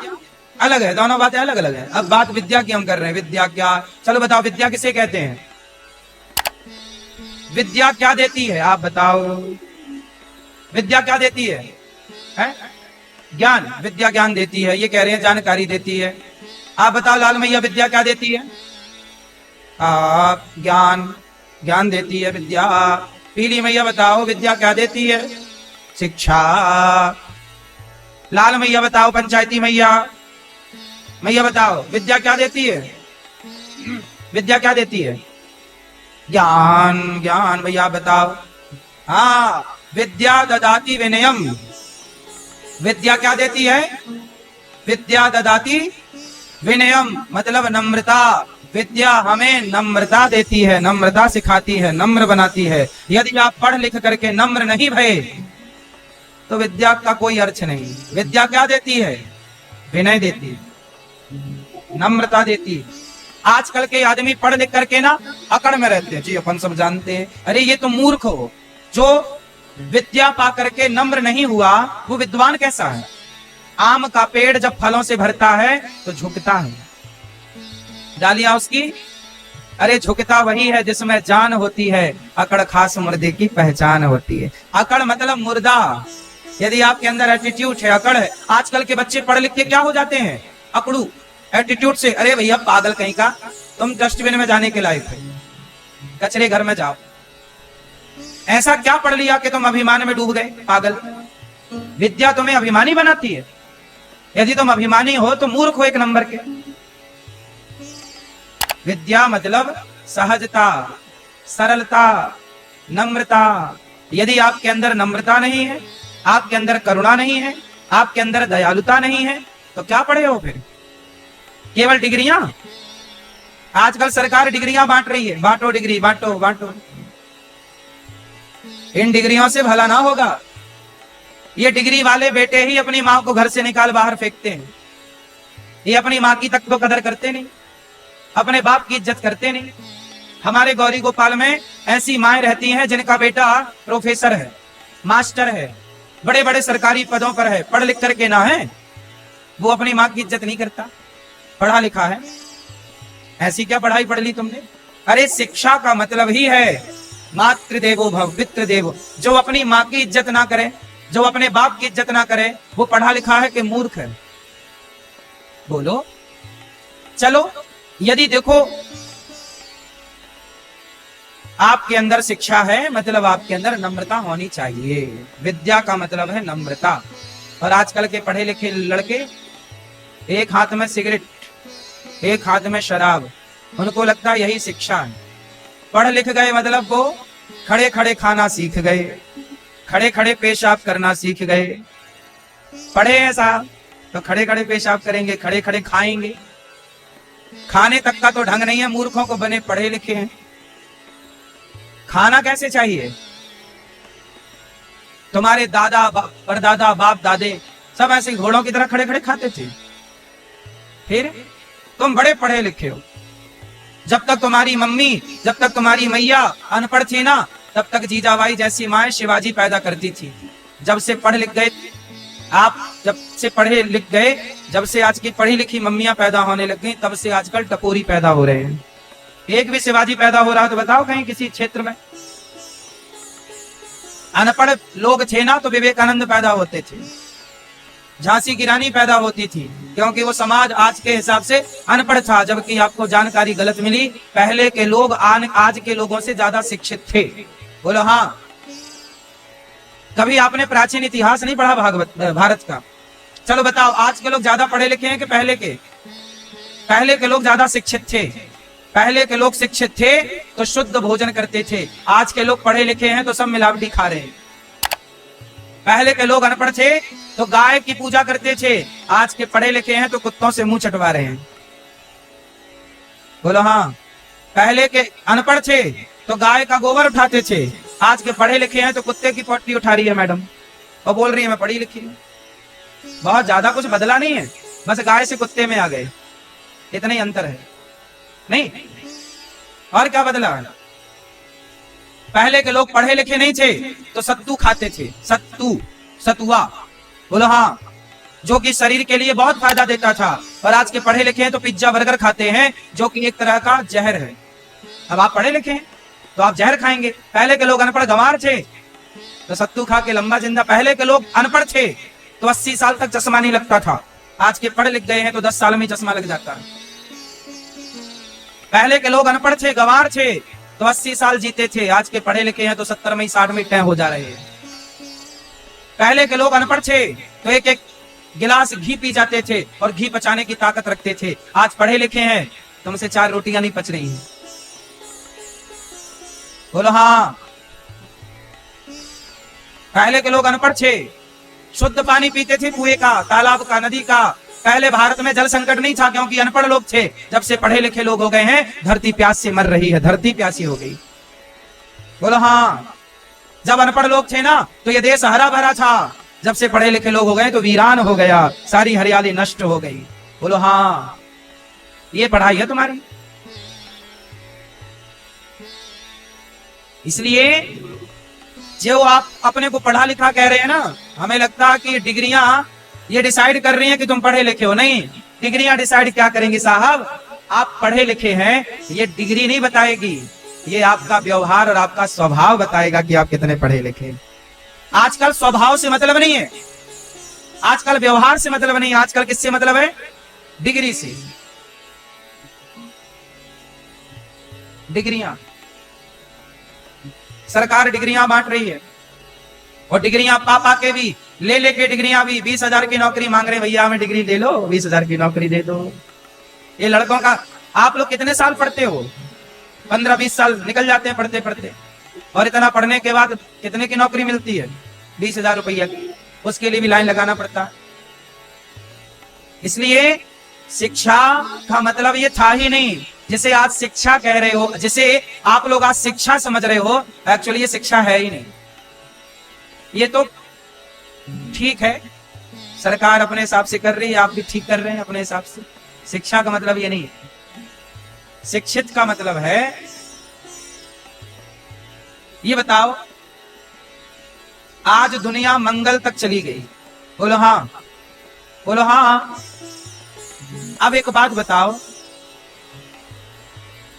अलग है, दोनों बातें अलग अलग है। अब बात विद्या की हम कर रहे हैं। विद्या क्या? चलो बताओ, विद्या किसे कहते हैं? विद्या क्या देती है आप बताओ? विद्या क्या देती है? ज्ञान। विद्या ज्ञान देती है, ये कह रहे हैं जानकारी देती है। आप बताओ लाल मैया, विद्या क्या देती है? ज्ञान, ज्ञान देती है विद्या। पीली मैया बताओ, विद्या क्या देती है? शिक्षा। लाल मैया बताओ, पंचायती मैया, मैया बताओ, विद्या क्या देती है? विद्या क्या देती है? ज्ञान, ज्ञान। भैया बताओ। हाँ, विद्या ददाति विनयम। विद्या क्या देती है? विद्या ददाति विनयम मतलब नम्रता। विद्या हमें नम्रता देती है, नम्रता सिखाती है, नम्र बनाती है। यदि आप पढ़ लिख करके नम्र नहीं भये तो विद्या का कोई अर्थ नहीं। विद्या क्या देती है? विनय देती है, नम्रता देती है। आजकल के आदमी पढ़ लिख करके ना अकड़ में रहते हैं, जी अपन सब जानते हैं। अरे ये तो मूर्ख हो, जो विद्या पा करके नम्र नहीं हुआ वो विद्वान कैसा है? आम का पेड़ जब फलों से भरता है तो झुकता है, डालियां उसकी। अरे झुकता वही है जिसमें जान होती है, अकड़ खास मुर्दे की पहचान होती है। अकड़ मतलब मुर्दा। यदि आपके अंदर एटीट्यूड है, अकड़ है। आजकल के बच्चे पढ़ लिख के क्या हो जाते हैं? अकड़ू, एटीट्यूड से। अरे भैया पागल कहीं का, तुम डस्टबिन में जाने के लायक हो, कचरे घर में जाओ। ऐसा क्या पढ़ लिया कि तुम अभिमान में डूब गए? पागल। विद्या तुम्हें अभिमानी बनाती है। यदि तुम अभिमानी हो तो मूर्ख हो एक नंबर के। विद्या मतलब सहजता, सरलता, नम्रता, यदि आपके अंदर नम्रता नहीं है, आपके अंदर करुणा नहीं है, आपके अंदर दयालुता नहीं है, तो क्या पढ़े हो फिर? केवल डिग्रियां। आजकल सरकार डिग्रियां बांट रही है, बांटो डिग्री, बांटो बांटो। इन डिग्रियों से भला ना होगा। ये डिग्री वाले बेटे ही अपनी मां को घर से निकाल बाहर फेंकते हैं। ये अपनी मां की तक तो कदर करते नहीं, अपने बाप की इज्जत करते नहीं। हमारे गौरी गोपाल में ऐसी माएं रहती हैं जिनका बेटा प्रोफेसर है, मास्टर है, बड़े बड़े सरकारी पदों पर है, पढ़ लिख करके ना है, वो अपनी मां की इज्जत नहीं करता, पढ़ा लिखा है। ऐसी क्या पढ़ाई पढ़ ली तुमने? अरे शिक्षा का मतलब ही है मातृदेवो भव पितृदेवो। जो अपनी मां की इज्जत ना करे, जो अपने बाप की इज्जत ना करे, वो पढ़ा लिखा है कि मूर्ख है? बोलो। चलो, यदि देखो आपके अंदर शिक्षा है, मतलब आपके अंदर नम्रता होनी चाहिए। विद्या का मतलब है नम्रता। और आजकल के पढ़े लिखे लड़के, एक हाथ में सिगरेट, एक हाथ में शराब, उनको लगता है यही शिक्षा है। पढ़ लिख गए मतलब वो खड़े खड़े खाना सीख गए, खड़े खड़े पेशाब करना सीख गए। पढ़े हैं साहब तो खड़े खड़े पेशाब करेंगे, खड़े खड़े खाएंगे। खाने तक का तो ढंग नहीं है, मूर्खों को बने पढ़े लिखे हैं। खाना कैसे चाहिए? तुम्हारे दादा परदादा बाप दादे सब ऐसे घोड़ों की तरह खड़े खड़े खाते थे। फिर तुम बड़े पढ़े लिखे हो। जब तक तुम्हारी मम्मी, जब तक तुम्हारी मैया अनपढ़ थी ना, तब तक जीजाबाई जैसी माए शिवाजी पैदा करती थी। जब से पढ़ लिख गए आप, जब से पढ़े लिख गए, जब से आज की पढ़ी लिखी मम्मियां पैदा होने लग गई, तब से आजकल टपोरी पैदा हो रहे हैं। एक भी शिवाजी पैदा हो रहा है तो बताओ कहीं किसी क्षेत्र में? अनपढ़ लोग थे ना तो विवेकानंद पैदा होते थे, झांसी की रानी पैदा होती थी, क्योंकि वो समाज आज के हिसाब से अनपढ़ था। जबकि आपको जानकारी गलत मिली, पहले के लोग आज के लोगों से ज्यादा शिक्षित थे। बोलो हाँ। कभी आपने प्राचीन इतिहास नहीं पढ़ा भारत का? चलो बताओ, आज के लोग ज्यादा पढ़े लिखे हैं कि पहले के? पहले के लोग ज्यादा शिक्षित थे। पहले के लोग शिक्षित थे तो शुद्ध भोजन करते थे। आज के लोग पढ़े लिखे हैं तो सब मिलावटी खा रहे हैं। पहले के लोग अनपढ़ थे तो गाय की पूजा करते थे, आज के पढ़े लिखे हैं तो कुत्तों से मुंह चटवा रहे हैं। बोलो हाँ। पहले के अनपढ़ थे तो गाय का गोबर उठाते थे, आज के पढ़े लिखे हैं तो कुत्ते की पोटली उठा रही है मैडम और बोल रही है मैं पढ़ी लिखी हूं। बहुत ज्यादा कुछ बदला नहीं है, बस गाय से कुत्ते में आ गए, इतना ही अंतर है। नहीं, और क्या बदला? पहले के लोग पढ़े लिखे नहीं थे तो सत्तू खाते थे, सत्तू, सतुआ। बोलो हाँ, जो कि शरीर के लिए बहुत फायदा देता था। और आज के पढ़े लिखे हैं तो पिज्जा बर्गर खाते हैं, जो कि एक तरह का जहर है। अब आप पढ़े लिखे हैं तो आप जहर खाएंगे। पहले के लोग अनपढ़ गंवार थे तो सत्तू खा के लंबा जिंदा। पहले के लोग अनपढ़ थे तो 80 साल तक चश्मा नहीं लगता था, आज के पढ़ लिख गए हैं तो 10 साल में चश्मा लग जाता है। पहले के लोग अनपढ़ थे, गंवार थे तो 80 साल जीते थे, आज के पढ़े लिखे हैं तो 70 में 60 में तय हो जा रहे हैं। पहले के लोग अनपढ़ थे तो एक एक गिलास घी पी जाते थे और घी पचाने की ताकत रखते थे, आज पढ़े लिखे हैं तो हमसे 4 रोटियां नहीं पच रही हैं। बोलो हाँ। पहले के लोग अनपढ़ थे, शुद्ध पानी पीते थे, कुएं का, तालाब का, नदी का। पहले भारत में जल संकट नहीं था क्योंकि अनपढ़ लोग थे। जब से पढ़े लिखे लोग हो गए हैं, धरती प्यास से मर रही है, धरती प्यासी हो गई। बोलो हाँ। जब अनपढ़ लोग थे ना तो ये देश हरा भरा था, जब से पढ़े लिखे लोग हो गए तो वीरान हो गया, सारी हरियाली नष्ट हो गई। बोलो हाँ। ये पढ़ाई है तुम्हारी। इसलिए जो आप अपने को पढ़ा लिखा कह रहे हैं ना, हमें लगता है कि डिग्रियां ये डिसाइड कर रही हैं कि तुम पढ़े लिखे हो। नहीं, डिग्रियां डिसाइड क्या करेंगी साहब? आप पढ़े लिखे हैं ये डिग्री नहीं बताएगी, ये आपका व्यवहार और आपका स्वभाव बताएगा कि आप कितने पढ़े लिखे। आजकल स्वभाव से मतलब नहीं है, आजकल व्यवहार से मतलब नहीं, आजकल किससे मतलब है? डिग्री से। डिग्रियां, सरकार डिग्रियां बांट रही है और डिग्रियां पा के भी, ले लेके डिग्रियां भी 20,000 की नौकरी मांग रहे हैं। भैया हमें डिग्री दे लो, 20,000 की नौकरी दे दो। ये लड़कों का, आप लोग कितने साल पढ़ते हो? 15-20 साल निकल जाते हैं पढ़ते पढ़ते। और इतना पढ़ने के बाद कितने की नौकरी मिलती है? 20,000 रुपया की। उसके लिए भी लाइन लगाना पड़ता है। इसलिए शिक्षा का मतलब ये था ही नहीं जिसे आज शिक्षा कह रहे हो, जिसे आप लोग आज शिक्षा समझ रहे हो, एक्चुअली ये शिक्षा है ही नहीं। ये तो ठीक है, सरकार अपने हिसाब से कर रही है, आप भी ठीक कर रहे हैं अपने हिसाब से। शिक्षा का मतलब ये नहीं है। शिक्षित का मतलब है, ये बताओ आज दुनिया मंगल तक चली गई, बोलो हाँ, बोलो हाँ। अब एक बात बताओ,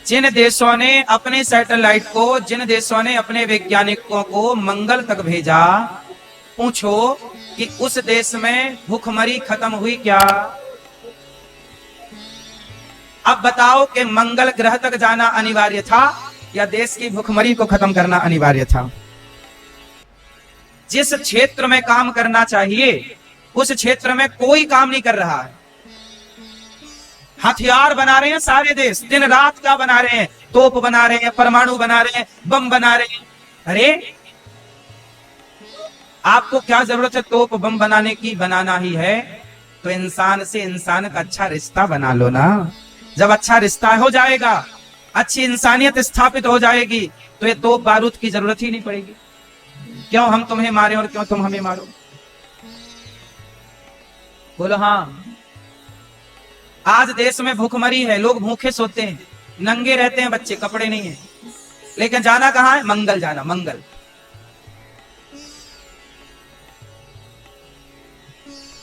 जिन देशों ने अपने सैटेलाइट को, जिन देशों ने अपने वैज्ञानिकों को मंगल तक भेजा, पूछो कि उस देश में भूखमरी खत्म हुई क्या? अब बताओ कि मंगल ग्रह तक जाना अनिवार्य था या देश की भूखमरी को खत्म करना अनिवार्य था? जिस क्षेत्र में काम करना चाहिए उस क्षेत्र में कोई काम नहीं कर रहा है। हथियार बना रहे हैं सारे देश, दिन रात क्या बना रहे हैं? तोप बना रहे हैं, परमाणु बना रहे हैं, बम बना रहे हैं। अरे आपको क्या जरूरत है तोप बम बनाने की? बनाना ही है तो इंसान से इंसान का अच्छा रिश्ता बना लो ना। जब अच्छा रिश्ता हो जाएगा, अच्छी इंसानियत स्थापित हो जाएगी, तो ये तोप बारूद की जरूरत ही नहीं पड़ेगी। क्यों हम तुम्हें मारे और क्यों तुम हमें मारो? बोलो हाँ। आज देश में भूखमरी है, लोग भूखे सोते हैं, नंगे रहते हैं बच्चे, कपड़े नहीं है, लेकिन जाना कहां है? मंगल जाना, मंगल।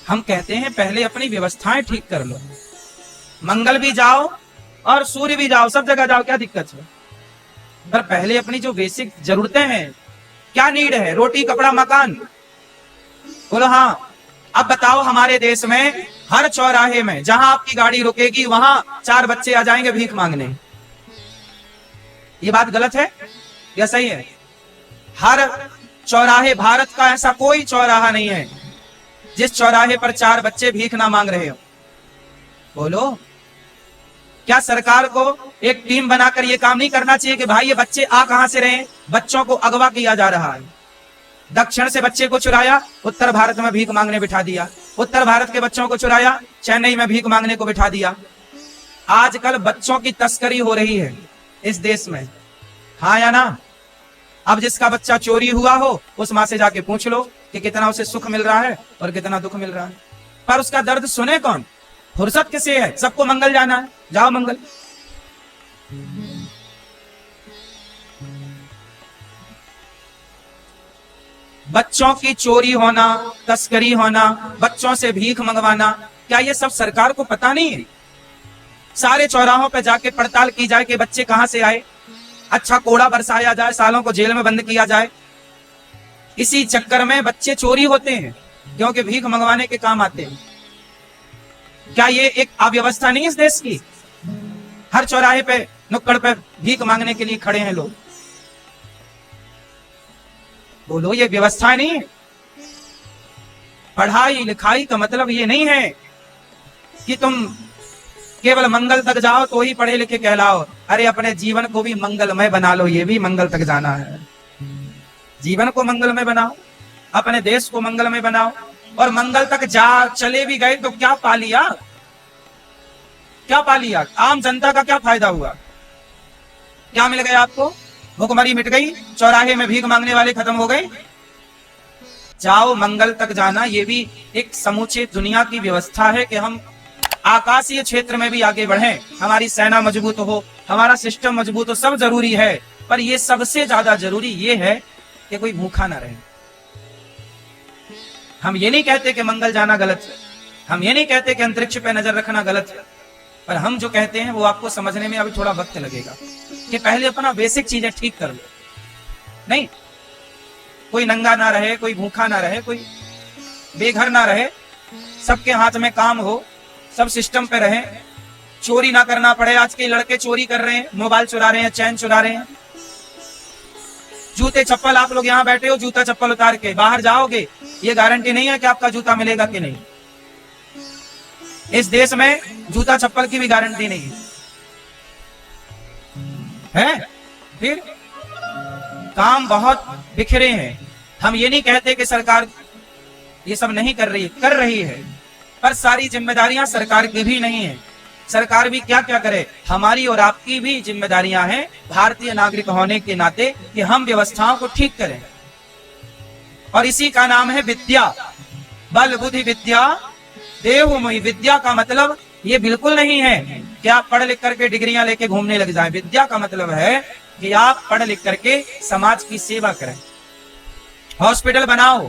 हम कहते हैं पहले अपनी व्यवस्थाएं ठीक कर लो, मंगल भी जाओ और सूर्य भी जाओ, सब जगह जाओ, क्या दिक्कत है? पर पहले अपनी जो बेसिक जरूरतें हैं, क्या नीड है? रोटी, कपड़ा, मकान। बोलो हाँ। अब बताओ हमारे देश में हर चौराहे में जहां आपकी गाड़ी रुकेगी वहां 4 बच्चे आ जाएंगे भीख मांगने। ये बात गलत है या सही है? हर चौराहे, भारत का ऐसा कोई चौराहा नहीं है जिस चौराहे पर 4 बच्चे भीख ना मांग रहे हो। बोलो, क्या सरकार को एक टीम बनाकर ये काम नहीं करना चाहिए कि भाई ये बच्चे आ कहां से रहे? बच्चों को अगवा किया जा रहा है। दक्षिण से बच्चे को चुराया, उत्तर भारत में भीख मांगने बिठा दिया। उत्तर भारत के बच्चों को चुराया, चेन्नई में भीख मांगने को बिठा दिया। आजकल बच्चों की तस्करी हो रही है इस देश में, हाँ या ना? अब जिसका बच्चा चोरी हुआ हो उस माँ से जाके पूछ लो कि कितना उसे सुख मिल रहा है और कितना दुख मिल रहा है। पर उसका दर्द सुने कौन? फुर्सत किसे है? सबको मंगल जाना है, जाओ मंगल। बच्चों की चोरी होना, तस्करी होना, बच्चों से भीख मंगवाना, क्या ये सब सरकार को पता नहीं है? सारे चौराहों पे जाके पड़ताल की जाए कि बच्चे कहां से आए, अच्छा कोड़ा बरसाया जाए, सालों को जेल में बंद किया जाए। इसी चक्कर में बच्चे चोरी होते हैं क्योंकि भीख मंगवाने के काम आते हैं। क्या ये एक अव्यवस्था नहीं इस देश की? हर चौराहे पे, नुक्कड़ पे भीख मांगने के लिए खड़े हैं लोग। बोलो, ये व्यवस्था नहीं है? पढ़ाई लिखाई का मतलब ये नहीं है कि तुम केवल मंगल तक जाओ तो ही पढ़े लिखे कहलाओ। अरे अपने जीवन को भी मंगलमय बना लो, ये भी मंगल तक जाना है। जीवन को मंगलमय बनाओ, अपने देश को मंगलमय बनाओ। और मंगल तक जा चले भी गए तो क्या पा लिया? क्या पा लिया? आम जनता का क्या फायदा हुआ? क्या मिल गया आपको? भूखमरी मिट गई, चौराहे में भीख मांगने वाले खत्म हो गए। जाओ मंगल तक जाना, ये भी एक समूचे दुनिया की व्यवस्था है कि हम आकाशीय क्षेत्र में भी आगे बढ़ें, हमारी सेना मजबूत हो, हमारा सिस्टम मजबूत हो, सब जरूरी है। पर ये सबसे ज्यादा जरूरी ये है कि कोई भूखा ना रहे। हम ये नहीं कहते कि मंगल जाना गलत है, हम ये नहीं कहते कि अंतरिक्ष पे नजर रखना गलत है, पर हम जो कहते हैं वो आपको समझने में अभी थोड़ा वक्त लगेगा कि पहले अपना बेसिक चीजें ठीक कर लो। नहीं, कोई नंगा ना रहे, कोई भूखा ना रहे, कोई बेघर ना रहे, सबके हाथ में काम हो, सब सिस्टम पे रहे, चोरी ना करना पड़े। आज के लड़के चोरी कर रहे हैं, मोबाइल चुरा रहे हैं, चैन चुरा रहे हैं। जूते चप्पल, आप लोग यहाँ बैठे हो, जूता चप्पल उतार के बाहर जाओगे, ये गारंटी नहीं है कि आपका जूता मिलेगा कि नहीं। इस देश में जूता चप्पल की भी गारंटी नहीं है। फिर काम बहुत बिखरे हैं। हम ये नहीं कहते कि सरकार ये सब नहीं कर रही है, पर सारी जिम्मेदारियां सरकार की भी नहीं है। सरकार भी क्या क्या करे, हमारी और आपकी भी जिम्मेदारियां हैं भारतीय नागरिक होने के नाते कि हम व्यवस्थाओं को ठीक करें। और इसी का नाम है विद्या। बल बुद्धि विद्या देवमयी। विद्या का मतलब ये बिल्कुल नहीं है कि आप पढ़ लिख करके डिग्रियां लेके घूमने लग जाएं। विद्या का मतलब है कि आप पढ़ लिख करके समाज की सेवा करें। हॉस्पिटल बनाओ,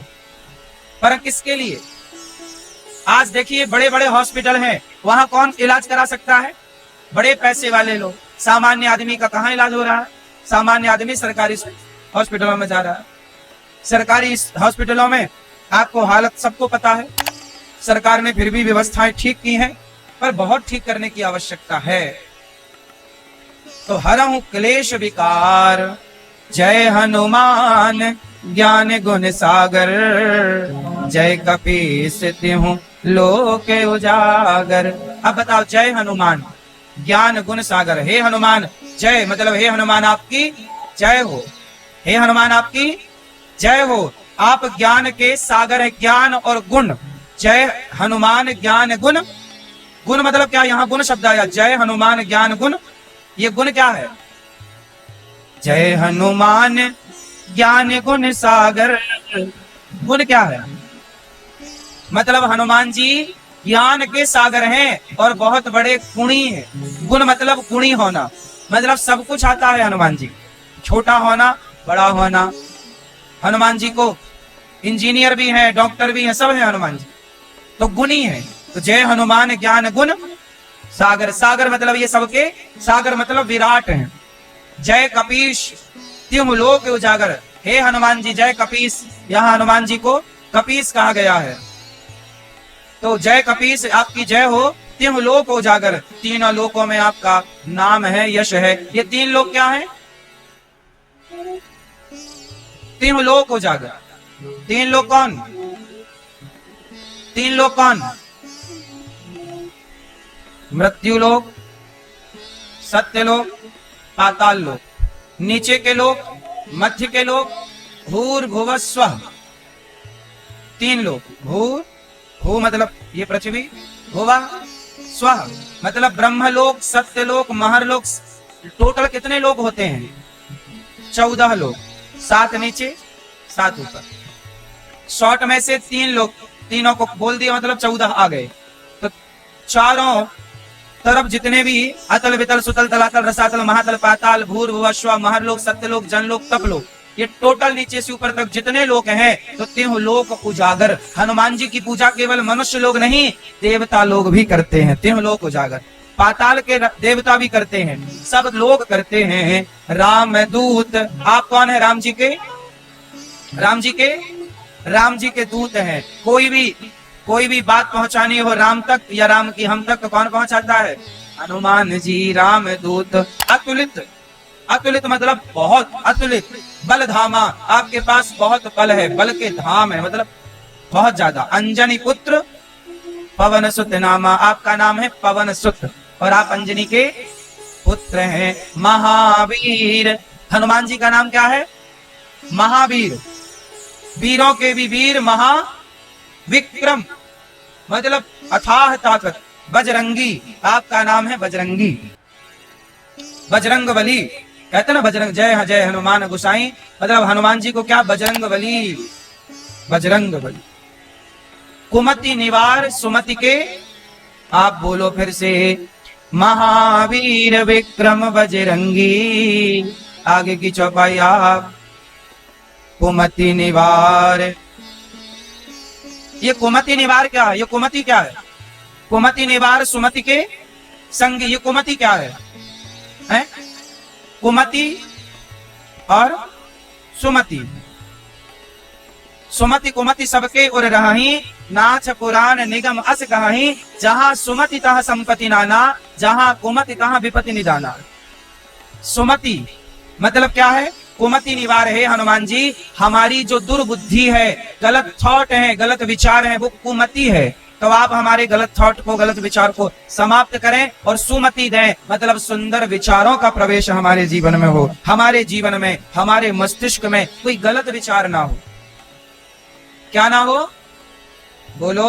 पर किसके लिए? आज देखिए बड़े बड़े हॉस्पिटल हैं, वहां कौन इलाज करा सकता है? बड़े पैसे वाले लोग। सामान्य आदमी का कहां इलाज हो रहा है? सामान्य आदमी सरकारी हॉस्पिटलों में जा रहा है। सरकारी हॉस्पिटलों में आपको हालत सबको पता है। सरकार ने फिर भी व्यवस्थाएं ठीक की हैं, पर बहुत ठीक करने की आवश्यकता है। तो हरहु क्लेश विकार, जय हनुमान ज्ञान गुण सागर, जय कपीस तिहुँ लोक उजागर। अब बताओ, जय हनुमान ज्ञान गुण सागर। हे हनुमान, जय मतलब हे हनुमान आपकी जय हो। हे हनुमान आपकी जय हो। आप ज्ञान के सागर है, ज्ञान और गुण। जय हनुमान ज्ञान गुण। गुण मतलब क्या? यहां गुण शब्द आया। जय हनुमान ज्ञान गुण, ये गुण क्या है? जय हनुमान ज्ञान गुण सागर। गुण क्या है? मतलब हनुमान जी ज्ञान के सागर हैं और बहुत बड़े गुणी हैं। गुण मतलब गुणी होना, मतलब सब कुछ आता है हनुमान जी। छोटा होना, बड़ा होना। हनुमान जी को इंजीनियर भी हैं, डॉक्टर भी हैं, सब हैं हनुमान जी, तो गुणी है। तो जय हनुमान ज्ञान गुण सागर। सागर मतलब ये सबके सागर मतलब विराट हैं। जय कपीश तिहुँ लोक उजागर। हे हनुमान जी जय कपीश, यहाँ हनुमान जी को कपीश कहा गया है। तो जय कपीश आपकी जय हो, तिहुँ लोक उजागर। तीनों लोकों में आपका नाम है, यश है। ये तीन लोक क्या है? तिहुँ लोक उजागर। तीन लोग कौन? तीन लोग कौन? मृत्यु लोक, सत्य लोक, पाताल लोक। नीचे के लोग, मध्य के लोग, भूर्भुवः स्वः। तीन लोग। भूर, भू मतलब ये पृथ्वी, भुवः स्वः मतलब ब्रह्मलोक, सत्यलोक, महरलोक। टोटल कितने लोग होते हैं? 14 लोग। 7 नीचे 7 ऊपर। शॉर्ट में से 3 लोग, तीनों को बोल दिया मतलब 14 आ गए। तो चारों तरफ जितने भी अतल वितल सुतल तलातल रसातल महातल पाताल भूर्भुवः स्वः महरलोक सत्यलोक जनलोक तपलोक, ये टोटल नीचे से ऊपर तक जितने लोग हैं, तो तिहुँ लोक उजागर। हनुमान जी की पूजा केवल मनुष्य लोग नहीं, देवता लोग भी करते हैं। तिहुँ लोक उजागर। पाताल के देवता भी करते हैं, सब लोग करते हैं। राम दूत, आप कौन है? राम जी के, राम जी के, राम जी के दूत हैं। कोई भी बात पहुंचानी हो राम तक या राम की हम तक, तो कौन पहुंचाता है? हनुमान जी। राम दूत अतुलित, अतुलित मतलब बहुत अतुलित। बल धामा, आपके पास बहुत बल है, बल के धाम है मतलब बहुत ज्यादा। अंजनी पुत्र पवन सुत नामा, आपका नाम है पवन सुत और आप अंजनी के पुत्र हैं। महावीर, हनुमान जी का नाम क्या है? महावीर। वीरों के भी वीर, महाविक्रम मतलब अथाह ताकत। बजरंगी, आपका नाम है बजरंगी। बजरंग बली कहते ना, बजरंग जय जय हनुमान गोसाई, मतलब हनुमान जी को क्या? बजरंग बली, बजरंग बली। कुमति निवार सुमति के, आप बोलो फिर से। महावीर विक्रम बजरंगी। आगे की चौपाई आप। कुमति निवार, ये कुमति निवार क्या है? ये कुमति क्या है? कुमति निवार सुमति के संग, ये कुमति क्या है? हैं? कुमति और सुमति। सुमति कुमति सबके उर रही, नाथ पुराण निगम अस कहीं। जहां सुमति तहाँ संपत्ति नाना, जहां कुमति तहाँ विपत्ति निदाना। सुमति मतलब क्या है? कुमति निवार है हनुमान जी। हमारी जो दुर्बुद्धि है, गलत थॉट है, गलत विचार है, वो कुमति है। तो आप हमारे गलत थॉट को, गलत विचार को समाप्त करें और सुमति दें, मतलब सुंदर विचारों का प्रवेश हमारे जीवन में हो, हमारे जीवन में, हमारे मस्तिष्क में कोई गलत विचार ना हो। क्या ना हो? बोलो।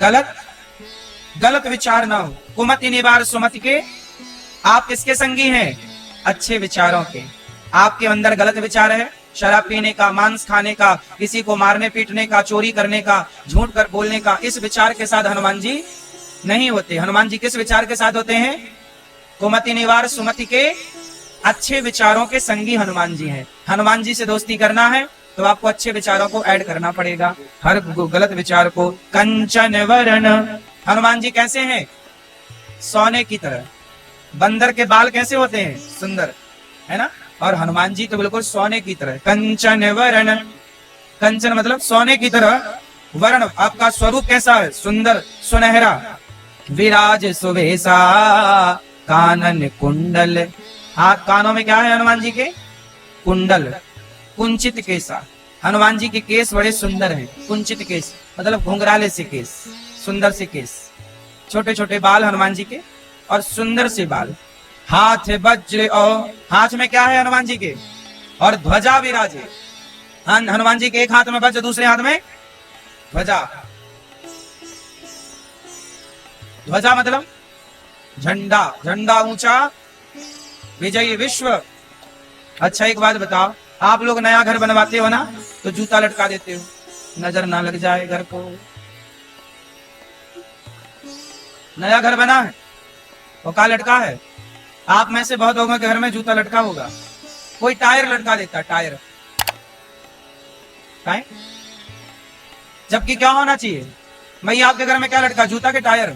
गलत विचार ना हो। कुमति निवार सुमति के। आप किसके संगी हैं? अच्छे विचारों के। आपके अंदर गलत विचार है, शराब पीने का, मांस खाने का, किसी को मारने पीटने का, चोरी करने का, झूठ कर बोलने का, इस विचार के साथ हनुमान जी नहीं होते। हनुमान जी किस विचार के साथ होते हैं? कुमति निवार सुमति के अच्छे विचारों के संगी हनुमान जी हैं। हनुमान जी से दोस्ती करना है तो आपको अच्छे विचारों को ऐड करना पड़ेगा, हर गलत विचार को। कंचन वरण, हनुमान जी कैसे हैं? सोने की तरह। बंदर के बाल कैसे होते हैं? सुंदर, है ना? और हनुमान जी तो बिल्कुल सोने की तरह। कंचन वरण, कंचन मतलब सोने की तरह, वर्ण आपका स्वरूप कैसा है? सुंदर, सुनहरा। विराज सुवेशा कानन कुंडल, हाथ कानों में क्या है हनुमान जी के? कुंडल। कुंचित केसा, हनुमान जी के केस बड़े सुंदर हैं। कुंचित केस मतलब घुंघराले से केस, सुंदर से केस, छोटे छोटे बाल हनुमान जी के और सुंदर से बाल। हाथ वज्र, और हाथ में क्या है हनुमान जी के? और ध्वजा विराजे। हनुमान जी के एक हाथ में वज्र, दूसरे हाथ में ध्वजा। ध्वजा मतलब झंडा, झंडा ऊंचा, विजयी विश्व। अच्छा एक बात बताओ, आप लोग नया घर बनवाते हो ना, तो जूता लटका देते हो, नजर ना लग जाए घर को। नया घर बना है वो का लटका है? आप में से बहुत लोगों के घर में जूता लटका होगा। कोई टायर लटका देता है, टायर। जबकि क्या होना चाहिए? भैया आपके घर में क्या लटका? जूता के टायर?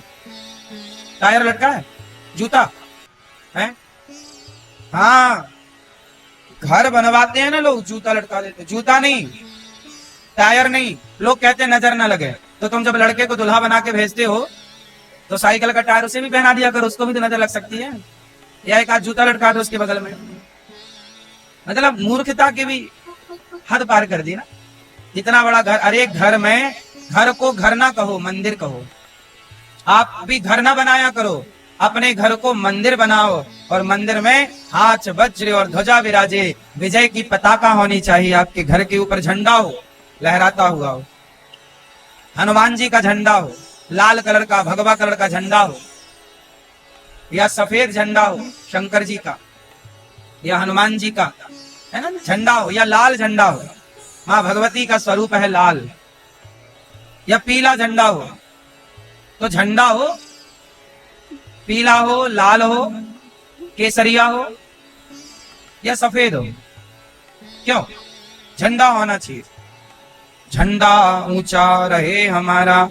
टायर लटका है, जूता है? हाँ, घर बनवाते हैं ना लोग, जूता लटका देते। जूता नहीं, टायर नहीं। लोग कहते हैं नजर ना लगे, तो तुम जब लड़के को दुल्हा बना के भेजते हो तो साइकिल का टायर उसे भी पहना दिया करो, उसको भी तो नजर लग सकती है। या एक आध जूता लटका दो उसके बगल में। मतलब मूर्खता की भी हद पार कर दी ना। इतना बड़ा घर, अरे घर में, घर को घर ना कहो, मंदिर कहो। आप भी घर ना बनाया करो, अपने घर को मंदिर बनाओ, और मंदिर में हाथ वज्र और ध्वजा विराजे। विजय की पताका होनी चाहिए आपके घर के ऊपर, झंडा हो, लहराता हुआ हो। हनुमान जी का झंडा हो, लाल कलर का, भगवा कलर का झंडा हो, या सफेद झंडा हो शंकर जी का, या हनुमान जी का, है ना, झंडा हो, या लाल झंडा हो, माँ भगवती का स्वरूप है लाल, या पीला झंडा हो। तो झंडा हो, पीला हो, लाल हो, केसरिया हो, या सफेद हो। क्यों? झंडा होना चाहिए। झंडा ऊंचा रहे हमारा,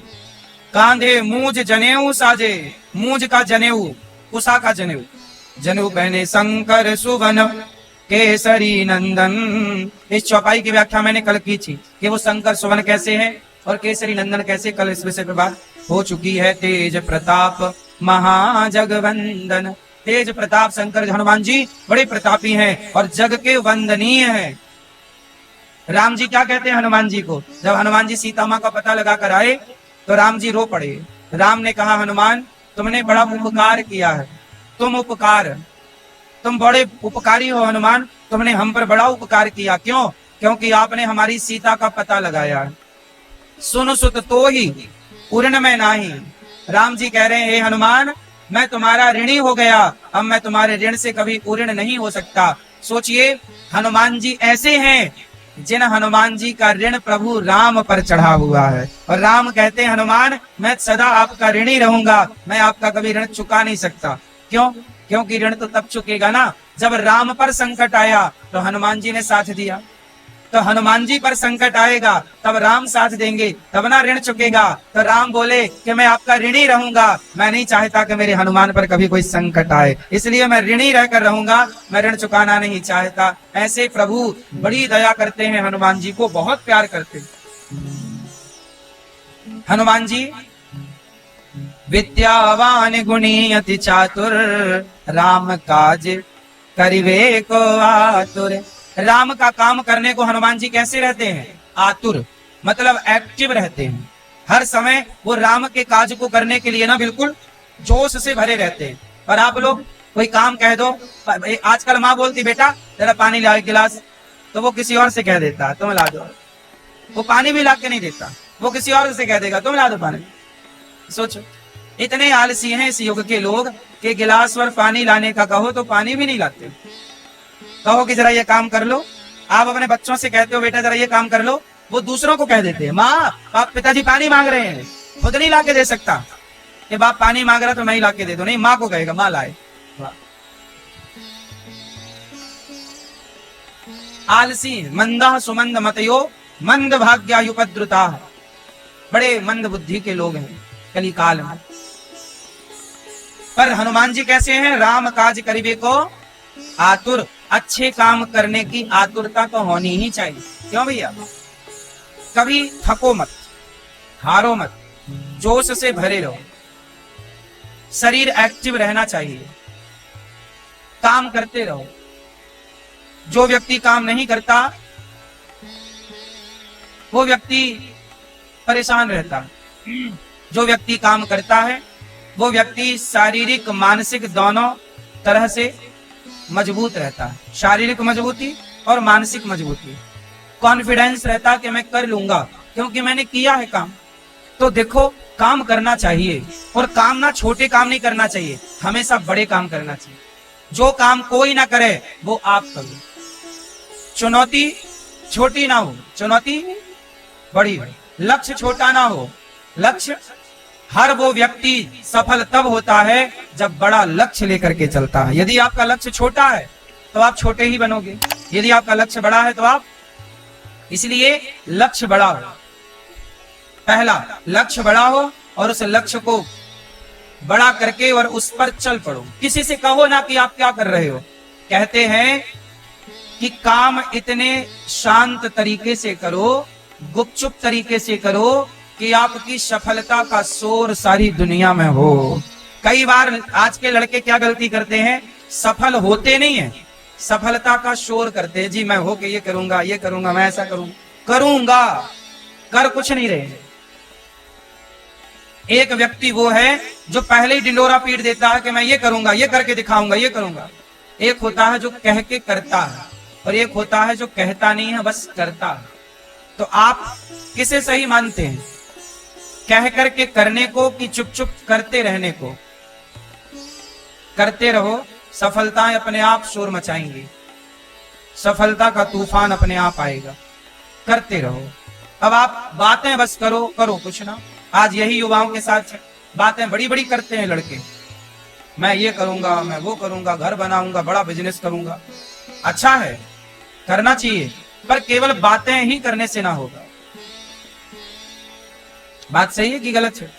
कांधे मूज जनेऊ साजे। मूज का जनेऊ, उषा का जनेऊ, जनेऊ पहने शंकर सुवन केसरी नंदन। इस चौपाई की व्याख्या मैंने कल की थी कि वो शंकर सुवन कैसे हैं और केसरी नंदन कैसे। कल इस विषय पर बात हो चुकी है। तेज प्रताप महाजगवंदन, तेज प्रताप शंकर हनुमान जी बड़े प्रतापी हैं और जग के वंदनीय हैं। राम जी क्या कहते हैं हनुमान जी को? जब हनुमान जी सीता माँ का पता लगा कर आए तो राम जी रो पड़े। राम ने कहा, हनुमान तुमने बड़ा उपकार किया है, तुम बड़े उपकारी हो हनुमान, तुमने हम पर बड़ा उपकार किया। क्यों? क्योंकि आपने हमारी सीता का पता लगाया है। सुन सुत तो ही पूर्ण में नाही। राम जी कह रहे हैं, हे हनुमान मैं तुम्हारा ऋणी हो गया, अब मैं तुम्हारे ऋण से कभी पूर्ण नहीं हो सकता। सोचिए, हनुमान जी ऐसे हैं जिन हनुमान जी का ऋण प्रभु राम पर चढ़ा हुआ है, और राम कहते हैं, हनुमान मैं सदा आपका ऋणी रहूंगा, मैं आपका कभी ऋण चुका नहीं सकता। क्यों? क्योंकि ऋण तो तब चुकेगा ना जब राम पर संकट आया तो हनुमान जी ने साथ दिया, तो हनुमान जी पर संकट आएगा तब राम साथ देंगे, तब ना ऋण चुकेगा। तो राम बोले कि मैं आपका ऋणी रहूंगा, मैं नहीं चाहता कि मेरे हनुमान पर कभी कोई संकट आए, इसलिए मैं ऋणी रहकर रहूंगा, मैं ऋण चुकाना नहीं चाहता। ऐसे प्रभु बड़ी दया करते हैं, हनुमान जी को बहुत प्यार करते हैं। हनुमान जी विद्यावान गुणी अति चातुर, राम काज करिवे को आतुर। राम का काम करने को हनुमान जी कैसे रहते हैं? आतुर, मतलब एक्टिव रहते हैं। हर समय वो राम के काज को करने के लिए ना बिल्कुल जोश से भरे रहते हैं। और आप लोग कोई काम कह दो, आजकल माँ बोलती बेटा जरा पानी ला गिलास, तो वो किसी और से कह देता तुम ला दो। वो पानी भी ला के नहीं देता, वो किसी और से कह देगा तुम ला दो पानी। सोचो, इतने आलसी हैं इस युग के लोग कि गिलास और पानी लाने का कहो तो पानी भी नहीं लाते। कहो कि जरा ये काम कर लो, आप अपने बच्चों से कहते हो बेटा जरा ये काम कर लो, वो दूसरों को कह देते हैं माँ आप पिताजी पानी मांग रहे हैं, खुद नहीं ला के दे सकता, ये बाप पानी मांग रहा तो मैं ही ला के दे दो, नहीं माँ को कहेगा माँ लाए। आलसी मंदा सुमंद मतयो मंद भाग्यायुपद्रुता, बड़े मंद बुद्धि के लोग हैं कली काल में। पर हनुमान जी कैसे हैं? राम काज करिबे को आतुर, अच्छे काम करने की आतुरता तो होनी ही चाहिए। क्यों भैया? कभी थको मत, हारो मत, जोश से भरे रहो, शरीर एक्टिव रहना चाहिए, काम करते रहो। जो व्यक्ति काम नहीं करता वो व्यक्ति परेशान रहता है। जो व्यक्ति काम करता है वो व्यक्ति शारीरिक मानसिक दोनों तरह से मजबूत रहता है। शारीरिक मजबूती और मानसिक मजबूती, कॉन्फिडेंस रहता कि मैं कर लूंगा क्योंकि मैंने किया है काम। तो देखो, काम करना चाहिए, और काम ना छोटे काम नहीं करना चाहिए, हमेशा बड़े काम करना चाहिए। जो काम कोई ना करे वो आप करो। चुनौती छोटी ना हो, चुनौती बड़ी हो। लक्ष्य छोटा ना हो, लक्ष्य हर वो व्यक्ति सफल तब होता है जब बड़ा लक्ष्य लेकर के चलता है। यदि आपका लक्ष्य छोटा है तो आप छोटे ही बनोगे, यदि आपका लक्ष्य बड़ा है तो आप, इसलिए लक्ष्य बड़ा हो। पहला लक्ष्य बड़ा हो और उस लक्ष्य को बड़ा करके और उस पर चल पड़ो। किसी से कहो ना कि आप क्या कर रहे हो। कहते हैं कि काम इतने शांत तरीके से करो, गुपचुप तरीके से करो कि आपकी सफलता का शोर सारी दुनिया में हो। कई बार आज के लड़के क्या गलती करते हैं, सफल होते नहीं है, सफलता का शोर करते हैं। जी मैं हो के ये करूंगा, ये करूंगा, मैं ऐसा करूंगा, कर कुछ नहीं रहे। एक व्यक्ति वो है जो पहले ही डिंडोरा पीट देता है कि मैं ये करूंगा, ये करके दिखाऊंगा, ये करूंगा। एक होता है जो कह के करता है, और एक होता है जो कहता नहीं है बस करता है। तो आप किसे सही मानते हैं, कह करके करने को कि चुप चुप करते रहने को? करते रहो, सफलताएं अपने आप शोर मचाएंगी, सफलता का तूफान अपने आप आएगा। करते रहो। अब आप बातें बस करो, करो कुछ ना। आज यही युवाओं के साथ बातें बड़ी बड़ी करते हैं लड़के, मैं ये करूंगा, मैं वो करूंगा, घर बनाऊंगा, बड़ा बिजनेस करूंगा। अच्छा है, करना चाहिए, पर केवल बातें ही करने से ना होगा। बात सही है कि गलत है?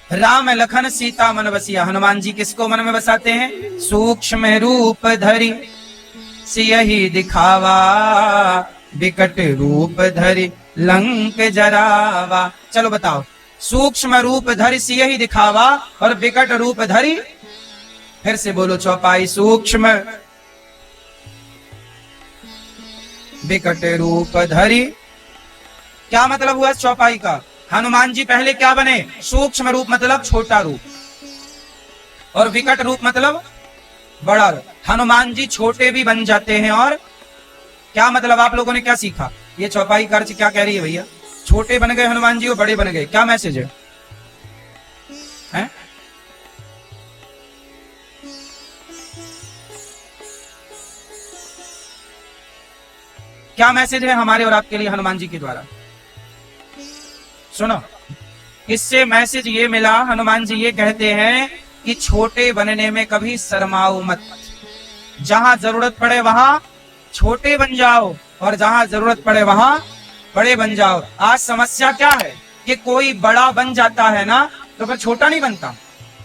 राम लखन सीता मन बसिया। हनुमान जी किसको मन में बसाते हैं? सूक्ष्म रूप धरि सियहि दिखावा, विकट रूप धरि लंक जरावा। चलो बताओ, सूक्ष्म रूप धरि सियहि दिखावा और विकट रूप धरि, फिर से बोलो चौपाई, सूक्ष्म विकट रूप धरि। क्या मतलब हुआ इस चौपाई का? हनुमान जी पहले क्या बने? सूक्ष्म रूप मतलब छोटा रूप, और विकट रूप मतलब बड़ा रूप। हनुमान जी छोटे भी बन जाते हैं। और क्या मतलब, आप लोगों ने क्या सीखा? ये चौपाई का अर्थ क्या कह रही है भैया? छोटे बन गए हनुमान जी और बड़े बन गए, क्या मैसेज है? हैं? क्या मैसेज है हमारे और आपके लिए हनुमान जी के द्वारा? सुनो, इससे मैसेज ये मिला, हनुमान जी ये कहते हैं कि छोटे बनने में कभी शर्माओ मत। जहां जरूरत पड़े वहां छोटे बन जाओ, और जहां जरूरत पड़े वहां बड़े बन जाओ। आज समस्या क्या है कि कोई बड़ा बन जाता है ना तो फिर छोटा नहीं बनता।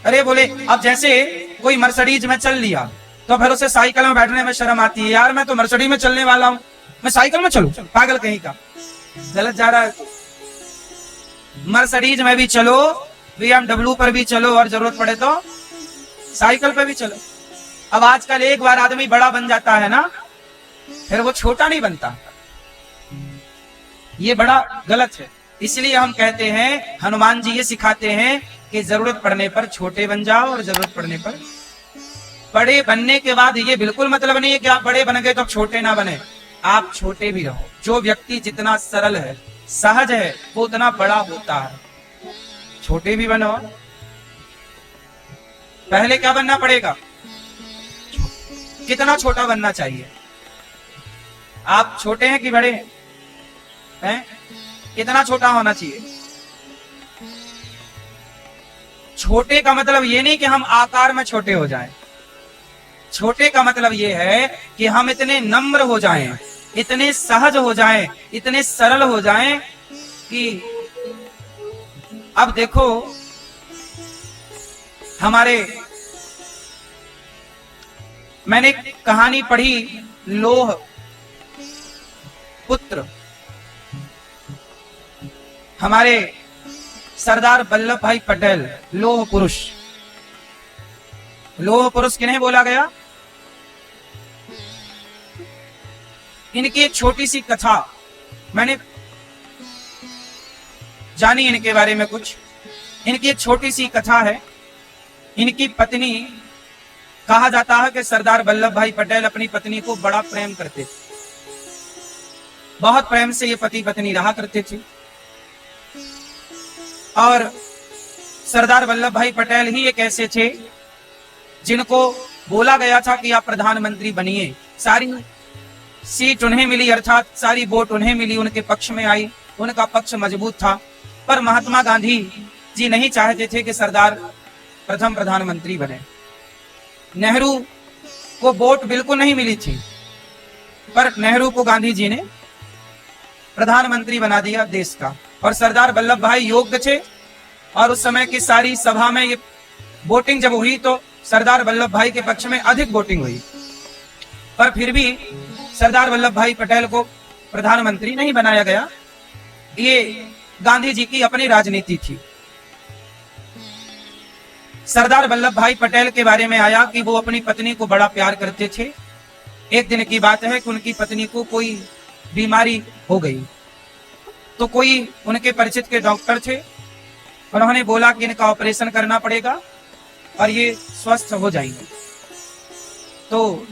अरे बोले, अब जैसे कोई मर्सिडीज में चल लिया तो फिर उसे साइकिल में बैठने में शर्म आती है। यार मैं तो मर्सिडीज में चलने वाला हूं, मैं साइकिल में चलूं? पागल कहीं का, गलत जा रहा है। मर्सिडीज में भी चलो, BMW पर भी चलो, और जरूरत पड़े तो साइकिल पे भी चलो। अब आजकल एक बार आदमी बड़ा बन जाता है ना, फिर वो छोटा नहीं बनता। ये बड़ा गलत है। इसलिए हम कहते हैं, हनुमान जी ये सिखाते हैं कि जरूरत पड़ने पर छोटे बन जाओ और जरूरत पड़ने पर बड़े बनने के बाद ये बिल्कुल मतलब नहीं है कि आप बड़े बन गए तो छोटे ना बने, आप छोटे भी रहो। जो व्यक्ति जितना सरल है, सहज है, वो उतना बड़ा होता है। छोटे भी बनो। पहले क्या बनना पड़ेगा? कितना छोटा बनना चाहिए? आप छोटे हैं कि बड़े हैं? कितना छोटा होना चाहिए? छोटे का मतलब ये नहीं कि हम आकार में छोटे हो जाएं। छोटे का मतलब ये है कि हम इतने नम्र हो जाएं, इतने सहज हो जाएं, इतने सरल हो जाएं कि अब देखो हमारे, मैंने कहानी पढ़ी लोह पुत्र, हमारे सरदार वल्लभ भाई पटेल, लोह पुरुष। लोह पुरुष किन्हें बोला गया? इनकी एक छोटी सी कथा मैंने जानी, इनके बारे में कुछ। इनकी एक छोटी सी कथा है। इनकी पत्नी, कहा जाता है कि सरदार वल्लभ भाई पटेल अपनी पत्नी को बड़ा प्रेम करते थे, बहुत प्रेम से ये पति पत्नी रहा करते थे। और सरदार वल्लभ भाई पटेल ही एक ऐसे थे जिनको बोला गया था कि आप प्रधानमंत्री बनिए। सारी सीट उन्हें मिली, अर्थात सारी वोट उन्हें मिली, उनके पक्ष में आई, उनका पक्ष मजबूत था। पर महात्मा गांधी जी नहीं चाहते थे कि सरदार प्रथम प्रधानमंत्री बने। नेहरू को वोट बिल्कुल नहीं मिली थी, पर नेहरू को गांधी जी ने प्रधानमंत्री बना दिया देश का। और सरदार वल्लभ भाई योग्य थे, और उस समय की सारी सभा में ये वोटिंग जब हुई तो सरदार वल्लभ भाई के पक्ष में अधिक वोटिंग हुई। पर फिर भी सरदार वल्लभ भाई पटेल को प्रधानमंत्री नहीं बनाया गया। ये गांधी जी की अपनी राजनीति थी। सरदार वल्लभ भाई पटेल के बारे में आया कि वो अपनी पत्नी को बड़ा प्यार करते थे। एक दिन की बात है कि उनकी पत्नी को कोई बीमारी हो गई, तो कोई उनके परिचित के डॉक्टर थे, उन्होंने बोला कि इनका ऑपरेशन करना पड़ेगा और ये स्वस्थ हो जाएंगे। तो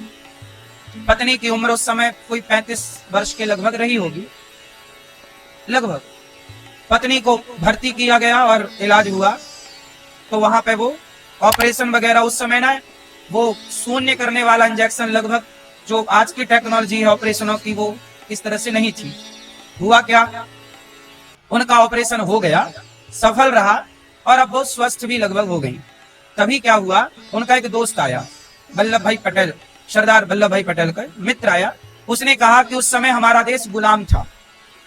पत्नी की उम्र उस समय कोई 35 वर्ष के लगभग रही होगी, लगभग। पत्नी को भर्ती किया गया और इलाज हुआ। तो वहां पे वो ऑपरेशन वगैरह, उस समय ना वो शून्य करने वाला इंजेक्शन, लगभग जो आज की टेक्नोलॉजी है ऑपरेशनों की, वो इस तरह से नहीं थी। हुआ क्या, उनका ऑपरेशन हो गया, सफल रहा, और अब वो स्वस्थ भी लगभग हो गई। तभी क्या हुआ, उनका एक दोस्त आया, वल्लभ भाई पटेल, सरदार वल्लभ भाई पटेल का मित्र आया। उसने कहा कि उस समय हमारा देश गुलाम था,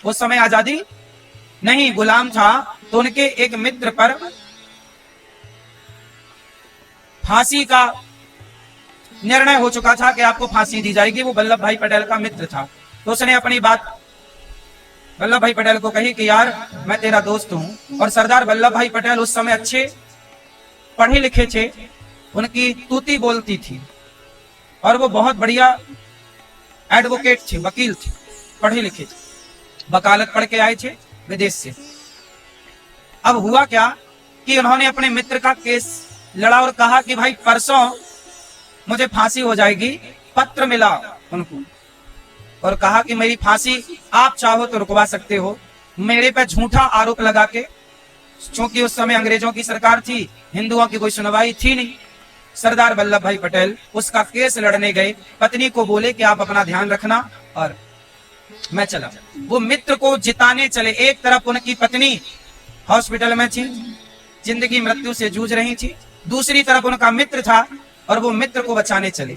उस समय आजादी नहीं, गुलाम था। तो उनके एक मित्र पर फांसी का निर्णय हो चुका था कि आपको फांसी दी जाएगी। वो वल्लभ भाई पटेल का मित्र था। तो उसने अपनी बात वल्लभ भाई पटेल को कही कि यार मैं तेरा दोस्त हूं। और सरदार वल्लभ भाई पटेल उस समय अच्छे पढ़े लिखे थे, उनकी तूती बोलती थी, और वो बहुत बढ़िया एडवोकेट थे, वकील थे, पढ़े लिखे थे, वकालत पढ़ के आए थे विदेश से। अब हुआ क्या कि उन्होंने अपने मित्र का केस लड़ा और कहा कि भाई परसों मुझे फांसी हो जाएगी। पत्र मिला उनको और कहा कि मेरी फांसी आप चाहो तो रुकवा सकते हो। मेरे पे झूठा आरोप लगा के, क्योंकि उस समय अंग्रेजों की सरकार थी, हिंदुओं की कोई सुनवाई थी नहीं। सरदार वल्लभ भाई पटेल उसका केस लड़ने गए। पत्नी को बोले कि आप अपना ध्यान रखना और मैं चला। वो मित्र को जिताने चले। एक तरफ उनकी पत्नी हॉस्पिटल में थी, जिंदगी मृत्यु से जूझ रही थी, दूसरी तरफ उनका मित्र था और वो मित्र को बचाने चले।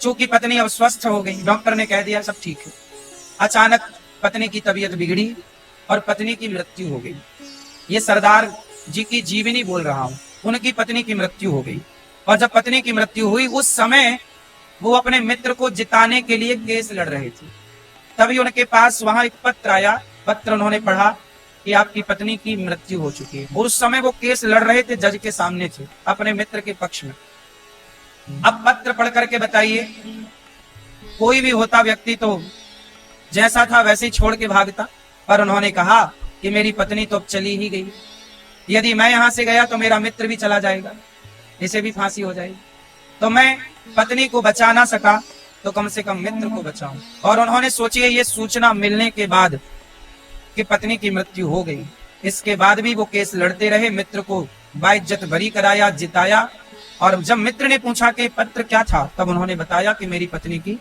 चूंकि पत्नी अब स्वस्थ हो गई, डॉक्टर ने कह दिया सब ठीक है। अचानक पत्नी की तबीयत बिगड़ी और पत्नी की मृत्यु हो गई। ये सरदार जी की जीवनी बोल रहा हूं, उनकी पत्नी की मृत्यु हो गई। और जब पत्नी की मृत्यु हुई, उस समय वो अपने मित्र को जिताने के लिए केस लड़ रहे थे। तभी उनके पास वहां एक पत्र आया। पत्र उन्होंने पढ़ा कि आपकी पत्नी की मृत्यु हो चुकी है। और उस समय वो केस लड़ रहे थे, जज के सामने थे, अपने मित्र के पक्ष में। अब पत्र पढ़ करके बताइए, कोई भी होता व्यक्ति तो जैसा था वैसे ही छोड़ के भागता, पर उन्होंने कहा कि मेरी पत्नी तो अब चली ही गई, यदि मैं यहां से गया तो मेरा मित्र भी चला जाएगा, इसे भी फांसी हो जाएगी, तो मैं पत्नी को बचा ना सका तो कम से कम मित्र को बचाऊं। और उन्होंने सोचिए ये सूचना मिलने के बाद कि पत्नी की मृत्यु हो गई, इसके बाद भी वो केस लड़ते रहे, मित्र को बाइज्जत बरी कराया, जिताया। और जब मित्र ने पूछा कि पत्र क्या था, तब उन्होंने बताया कि मेरी पत्नी की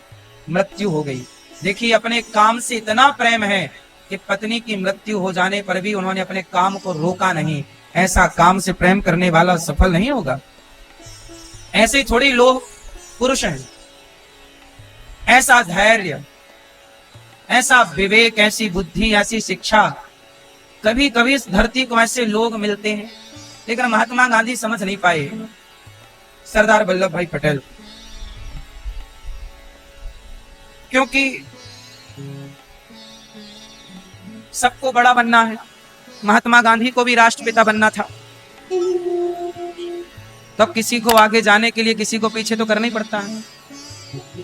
मृत्यु हो गई। देखिए, अपने काम से इतना प्रेम है कि पत्नी की मृत्यु हो जाने पर भी उन्होंने अपने काम को रोका नहीं। ऐसा काम से प्रेम करने वाला सफल नहीं होगा। ऐसे थोड़ी लोग पुरुष हैं। ऐसा धैर्य, ऐसा विवेक, ऐसी बुद्धि, ऐसी शिक्षा, कभी कभी इस धरती को ऐसे लोग मिलते हैं, लेकिन महात्मा गांधी समझ नहीं पाए, सरदार वल्लभ भाई पटेल, क्योंकि सबको बड़ा बनना है। महात्मा गांधी को भी राष्ट्रपिता बनना था, तब किसी को आगे जाने के लिए किसी को पीछे तो करना ही पड़ता है।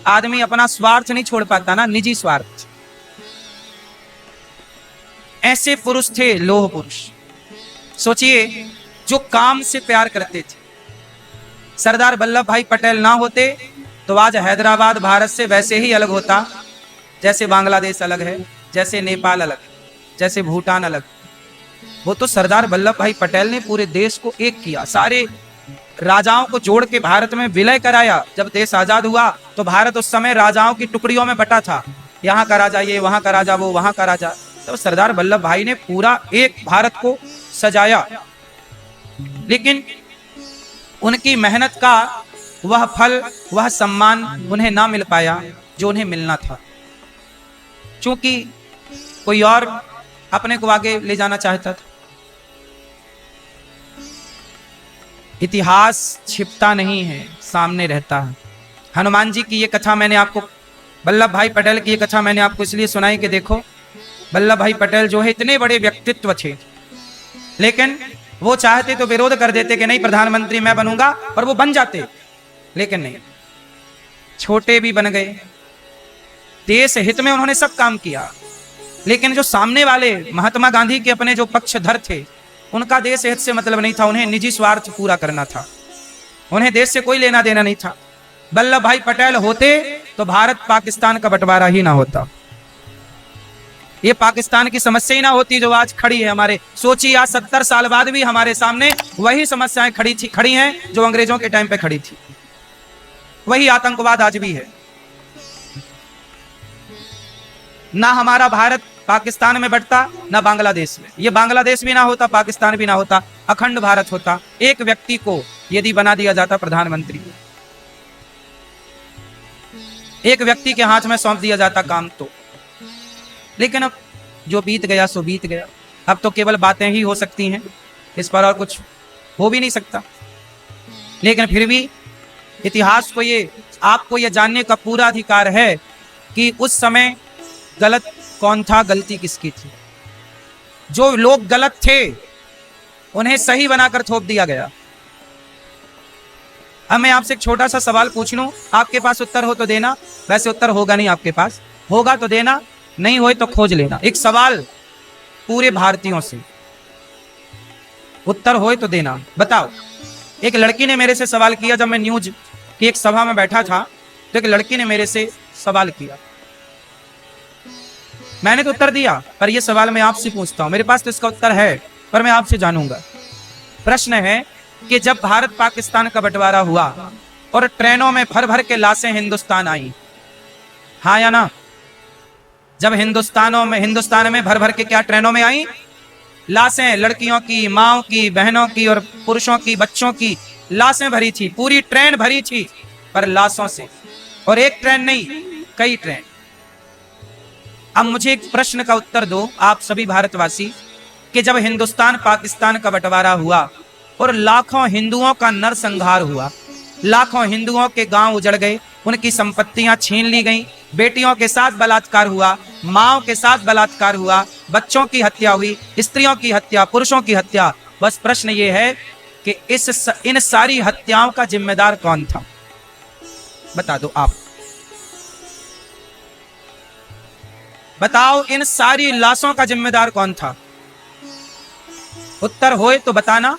आदमी अपना स्वार्थ नहीं छोड़ पाता ना, निजी स्वार्थ। ऐसे पुरुष थे, लोह पुरुष। सोचिए, जो काम से प्यार करते थे। सरदार वल्लभ भाई पटेल ना होते तो आज हैदराबाद भारत से वैसे ही अलग होता जैसे बांग्लादेश अलग है, जैसे नेपाल अलग है, जैसे भूटान अलग। वो तो सरदार वल्लभ भाई पटेल ने पूरे देश को एक किया, सारे राजाओं को जोड़ के भारत में विलय कराया। जब देश आजाद हुआ तो भारत उस समय राजाओं की टुकड़ियों में बटा था, यहाँ का राजा ये, वहां का राजा वो, वहां का राजा। तो सरदार वल्लभ भाई ने पूरा एक भारत को सजाया, लेकिन उनकी मेहनत का वह फल, वह सम्मान उन्हें ना मिल पाया जो उन्हें मिलना था, क्योंकि कोई और अपने को आगे ले जाना चाहता था। इतिहास छिपता नहीं है, सामने रहता है। हनुमान जी की ये कथा मैंने आपको, वल्लभ भाई पटेल की ये कथा मैंने आपको इसलिए सुनाई कि देखो, वल्लभ भाई पटेल जो है इतने बड़े व्यक्तित्व थे, लेकिन वो चाहते तो विरोध कर देते कि नहीं प्रधानमंत्री मैं बनूंगा, और वो बन जाते, लेकिन नहीं, छोटे भी बन गए। देश हित में उन्होंने सब काम किया, लेकिन जो सामने वाले महात्मा गांधी के अपने जो पक्षधर थे, उनका देश हित से मतलब नहीं था, उन्हें निजी स्वार्थ पूरा करना था, उन्हें देश से कोई लेना देना नहीं था। वल्लभ भाई पटेल होते तो भारत पाकिस्तान का बंटवारा ही ना होता, ये पाकिस्तान की समस्या ही ना होती जो आज खड़ी है हमारे। सोचिए, आज 70 साल बाद भी हमारे सामने वही समस्याएं खड़ी हैं जो अंग्रेजों के टाइम पे खड़ी थी। वही आतंकवाद आज भी है। ना हमारा भारत पाकिस्तान में बंटता, ना बांग्लादेश में। ये बांग्लादेश भी ना होता, पाकिस्तान भी ना होता, अखंड भारत होता। एक व्यक्ति को यदि बना दिया जाता प्रधानमंत्री, एक व्यक्ति के हाथ में सौंप दिया जाता काम तो। लेकिन अब जो बीत गया सो बीत गया। अब तो केवल बातें ही हो सकती हैं, इस पर और कुछ हो भी नहीं सकता। लेकिन फिर भी इतिहास को ये, आपको ये जानने का पूरा अधिकार है कि उस समय गलत कौन था, गलती किसकी थी। जो लोग गलत थे उन्हें सही बनाकर थोप दिया गया। अब मैं आपसे एक छोटा सा सवाल पूछ लूं, आपके पास उत्तर हो तो देना, वैसे उत्तर होगा नहीं आपके पास, होगा तो देना, नहीं होए तो खोज लेना। एक सवाल पूरे भारतीयों से, उत्तर होए तो देना। बताओ, एक लड़की ने मेरे से सवाल किया, जब मैं न्यूज की एक सभा में बैठा था तो एक लड़की ने मेरे से सवाल किया, मैंने तो उत्तर दिया, पर यह सवाल मैं आपसे पूछता हूं, मेरे पास तो इसका उत्तर है पर मैं आपसे जानूंगा। प्रश्न है कि जब भारत पाकिस्तान का बंटवारा हुआ और ट्रेनों में भर भर के लाशें हिंदुस्तान आई, हाँ या ना? जब हिंदुस्तान में भर भर के क्या ट्रेनों में आई लाशें, लड़कियों की, माओ की, बहनों की और पुरुषों की, बच्चों की लाशें भरी थी, पूरी ट्रेन भरी थी पर लाशों से। और एक ट्रेन नहीं, कई ट्रेन। अब मुझे एक प्रश्न का उत्तर दो आप सभी भारतवासी, कि जब हिंदुस्तान पाकिस्तान का बंटवारा हुआ और लाखों हिंदुओं का नरसंहार हुआ, लाखों हिंदुओं के गांव उजड़ गए, उनकी संपत्तियां छीन ली गईं, बेटियों के साथ बलात्कार हुआ, माओ के साथ बलात्कार हुआ, बच्चों की हत्या हुई, स्त्रियों की हत्या, पुरुषों की हत्या। बस प्रश्न ये है कि इन सारी हत्याओं का जिम्मेदार कौन था? बता दो आप, बताओ इन सारी लाशों का जिम्मेदार कौन था? उत्तर होए तो बताना,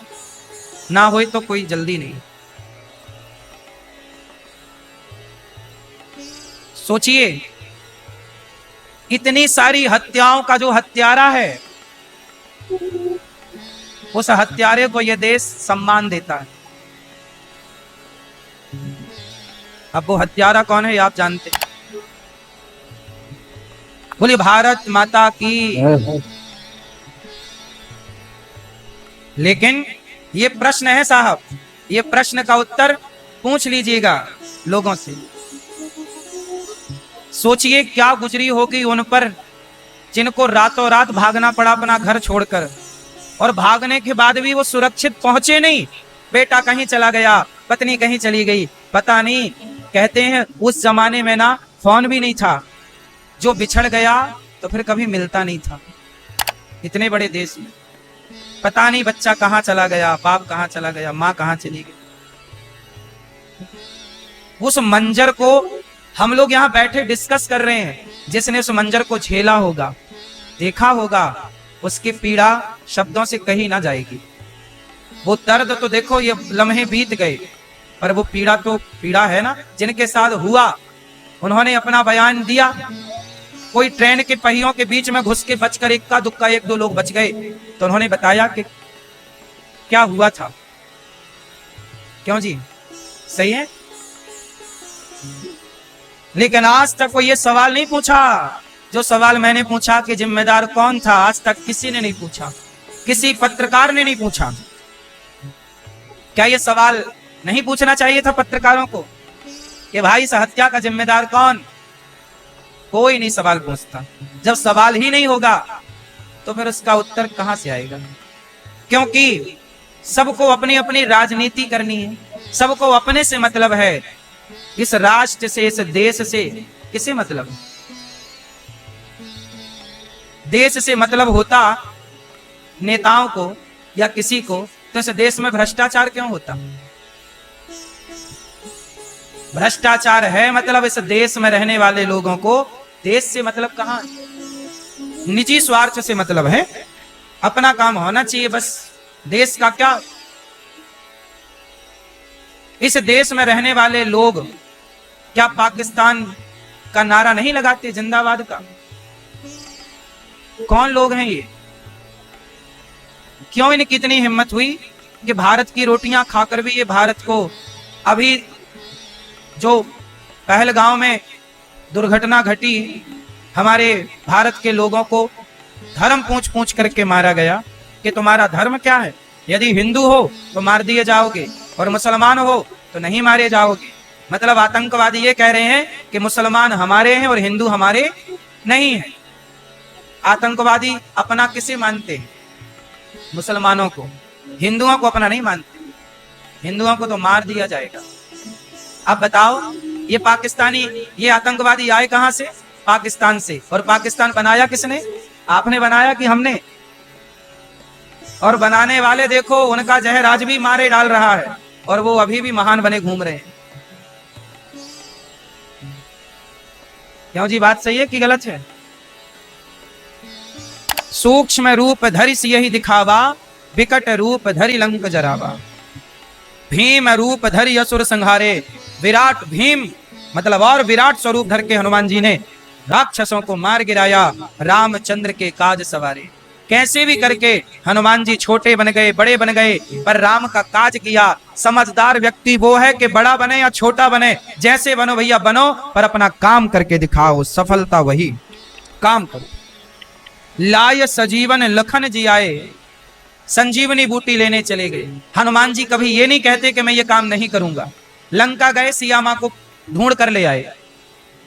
ना होए तो कोई जल्दी नहीं। सोचिए, इतनी सारी हत्याओं का जो हत्यारा है, उस हत्यारे को यह देश सम्मान देता है। अब वो हत्यारा कौन है ये आप जानते हैं। बोलिए भारत माता की। लेकिन ये प्रश्न है साहब, ये प्रश्न का उत्तर पूछ लीजिएगा लोगों से। सोचिए क्या गुजरी होगी उन पर जिनको रातों रात भागना पड़ा अपना घर छोड़कर, और भागने के बाद भी वो सुरक्षित पहुंचे नहीं। बेटा कहीं चला गया, पत्नी कहीं चली गई, पता नहीं। कहते हैं उस जमाने में ना फोन भी नहीं था, जो बिछड़ गया तो फिर कभी मिलता नहीं था। इतने बड़े देश में पता नहीं बच्चा कहाँ चला गया, बाप कहाँ चला गया, माँ कहाँ चली गई। उस मंजर को हम लोग यहाँ बैठे डिस्कस कर रहे हैं। जिसने उस मंजर को झेला होगा, देखा होगा, उसकी पीड़ा शब्दों से कही ना जाएगी। वो दर्द तो देखो, ये लम्हे बीत गए, पर वो पीड़ा तो पीड़ा है ना। जिनके साथ हुआ उन्होंने अपना बयान दिया। कोई ट्रेन के पहियों के बीच में घुस के बचकर इक्का दुक्का एक दो लोग बच गए, तो उन्होंने बताया कि क्या हुआ था। क्यों जी, सही है। लेकिन आज तक कोई ये सवाल नहीं पूछा जो सवाल मैंने पूछा कि जिम्मेदार कौन था। आज तक किसी ने नहीं पूछा, किसी पत्रकार ने नहीं पूछा। क्या ये सवाल नहीं पूछना चाहिए था पत्रकारों को कि भाई इस हत्या का जिम्मेदार कौन? कोई नहीं सवाल पूछता। जब सवाल ही नहीं होगा तो फिर उसका उत्तर कहां से आएगा? क्योंकि सबको अपनी अपनी राजनीति करनी है, सबको अपने से मतलब है। इस राष्ट्र से, इस देश से किसे मतलब? देश से मतलब होता नेताओं को या किसी को, तो इस देश में भ्रष्टाचार क्यों होता? भ्रष्टाचार है मतलब इस देश में रहने वाले लोगों को देश से मतलब कहां? निजी स्वार्थ से मतलब है। अपना काम होना चाहिए बस, देश का क्या। इस देश में रहने वाले लोग क्या पाकिस्तान का नारा नहीं लगाते, जिंदाबाद का? कौन लोग हैं ये? क्यों इनकी इतनी हिम्मत हुई कि भारत की रोटियां खाकर भी ये भारत को, अभी जो पहलगांव में दुर्घटना घटी, हमारे भारत के लोगों को धर्म पूछ पूछ करके मारा गया कि तुम्हारा धर्म क्या है? यदि हिंदू हो तो मार दिए जाओगे और मुसलमान हो तो नहीं मारे जाओगे। मतलब आतंकवादी ये कह रहे हैं कि मुसलमान हमारे हैं और हिंदू हमारे नहीं हैं। आतंकवादी अपना किसे मानते हैं? मुसलमानों को। हिंदुओं को अपना नहीं मानते। हिंदुओं को तो मार दिया जाएगा। अब बताओ, ये पाकिस्तानी, ये आतंकवादी आए कहां से? पाकिस्तान से। और पाकिस्तान बनाया किसने? आपने बनाया कि हमने? और बनाने वाले देखो, उनका जहर आज भी मारे डाल रहा है और वो अभी भी महान बने घूम रहे हैं। क्यों जी, बात सही है कि गलत है? सूक्ष्म रूप धरि यही दिखावा, विकट रूप धरि लंक जरावा। भीम रूप धरि असुर संहारे। विराट भीम मतलब और विराट स्वरूप धर के हनुमान जी ने राक्षसों को मार गिराया, रामचंद्र के काज सवारे। कैसे भी करके हनुमान जी छोटे बन गए, बड़े बन गए, पर राम का काज किया। समझदार व्यक्ति वो है कि बड़ा बने या छोटा बने, जैसे बनो भैया बनो, पर अपना काम करके दिखाओ। सफलता वही, काम करो। लाय सजीवन लखन जी आए, संजीवनी बूटी लेने चले गए। हनुमान जी कभी ये नहीं कहते कि मैं ये काम नहीं करूंगा। लंका गए, सिया मां को ढूंढ कर ले आए।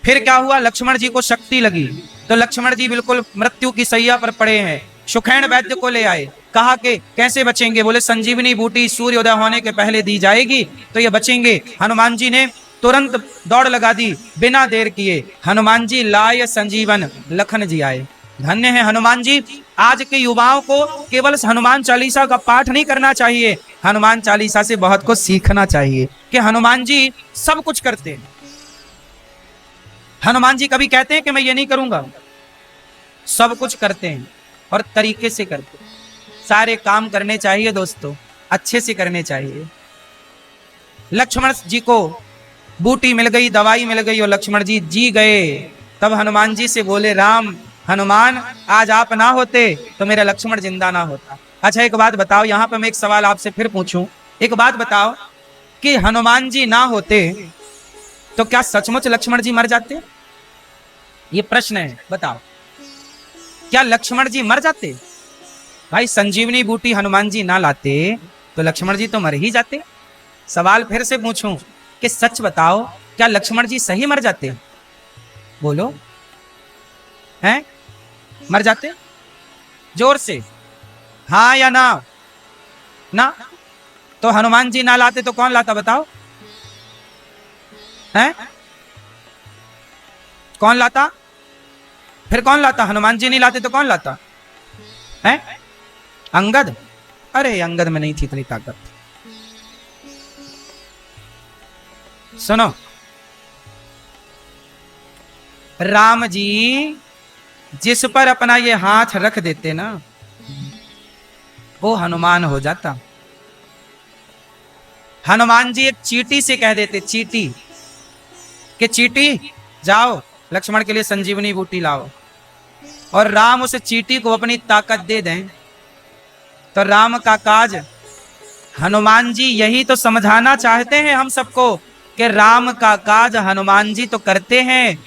फिर क्या हुआ? लक्ष्मण जी को शक्ति लगी तो लक्ष्मण जी बिल्कुल मृत्यु की सैया पर पड़े हैं। सुखैन वैद्य को ले आए, कहा कि कैसे बचेंगे? बोले संजीवनी बूटी सूर्योदय होने के पहले दी जाएगी तो ये बचेंगे। हनुमान जी ने तुरंत दौड़ लगा दी, बिना देर किए हनुमान जी लाए संजीवन लखन जी आए। धन्य है हनुमान जी। आज के युवाओं को केवल हनुमान चालीसा का पाठ नहीं करना चाहिए, हनुमान चालीसा से बहुत कुछ सीखना चाहिए कि हनुमान जी सब कुछ करते हैं। हनुमान जी कभी कहते हैं कि मैं ये नहीं करूंगा? सब कुछ करते हैं और तरीके से करते हैं। सारे काम करने चाहिए दोस्तों, अच्छे से करने चाहिए। लक्ष्मण जी को बूटी मिल गई, दवाई मिल गई और लक्ष्मण जी जी गए। तब हनुमान जी से बोले, राम हनुमान आज आप ना होते तो मेरा लक्ष्मण जिंदा ना होता। अच्छा एक बात बताओ, यहां पर मैं एक सवाल आपसे फिर पूछूं, एक बात बताओ कि हनुमान जी ना होते तो क्या सचमुच लक्ष्मण जी मर जाते? ये प्रश्न है, बताओ क्या लक्ष्मण जी मर जाते? भाई संजीवनी बूटी हनुमान जी ना लाते तो लक्ष्मण जी तो मर ही जाते। सवाल फिर से पूछूं कि सच बताओ क्या लक्ष्मण जी सही मर जाते? बोलो, हैं मर जाते? जोर से हाँ या ना? ना। तो हनुमान जी ना लाते तो कौन लाता बताओ? हैं कौन लाता? फिर कौन लाता? हनुमान जी नहीं लाते तो कौन लाता? हैं अंगद? अरे अंगद में नहीं थी इतनी ताकत। सुनो, राम जी जिस पर अपना ये हाथ रख देते ना वो हनुमान हो जाता। हनुमान जी एक चींटी से कह देते, चींटी कि चींटी जाओ लक्ष्मण के लिए संजीवनी बूटी लाओ, और राम उस चींटी को अपनी ताकत दे दें तो राम का काज। हनुमान जी यही तो समझाना चाहते हैं हम सबको कि राम का काज हनुमान जी तो करते हैं।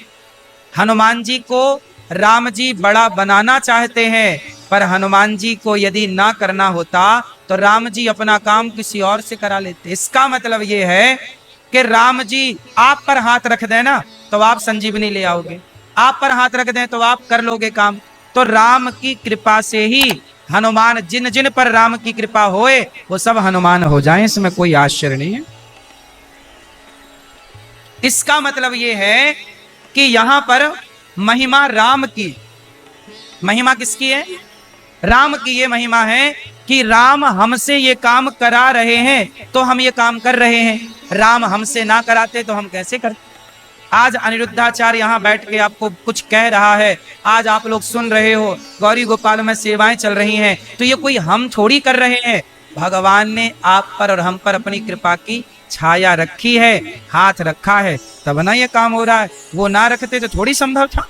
हनुमान जी को राम जी बड़ा बनाना चाहते हैं, पर हनुमान जी को यदि ना करना होता तो राम जी अपना काम किसी और से करा लेते। इसका मतलब ये है कि राम जी आप पर हाथ रख देना तो आप संजीवनी ले आओगे, आप पर हाथ रख दें तो आप कर लोगे काम। तो राम की कृपा से ही हनुमान, जिन जिन पर राम की कृपा होए वो सब हनुमान हो जाएं, इसमें कोई आश्चर्य नहीं है। इसका मतलब ये है कि यहां पर महिमा राम की, महिमा किसकी है? राम की ये महिमा है कि राम हमसे ये काम करा रहे हैं तो हम ये काम कर रहे हैं। राम हमसे ना कराते तो हम कैसे करते? आज अनिरुद्धाचार्य यहाँ बैठ के आपको कुछ कह रहा है, आज आप लोग सुन रहे हो, गौरी गोपाल में सेवाएं चल रही हैं, तो ये कोई हम थोड़ी कर रहे हैं, भगवान ने आप पर और हम पर अपनी कृपा की छाया रखी है, हाथ रखा है, तब ना ये काम हो रहा है। वो ना रखते तो थोड़ी संभव था।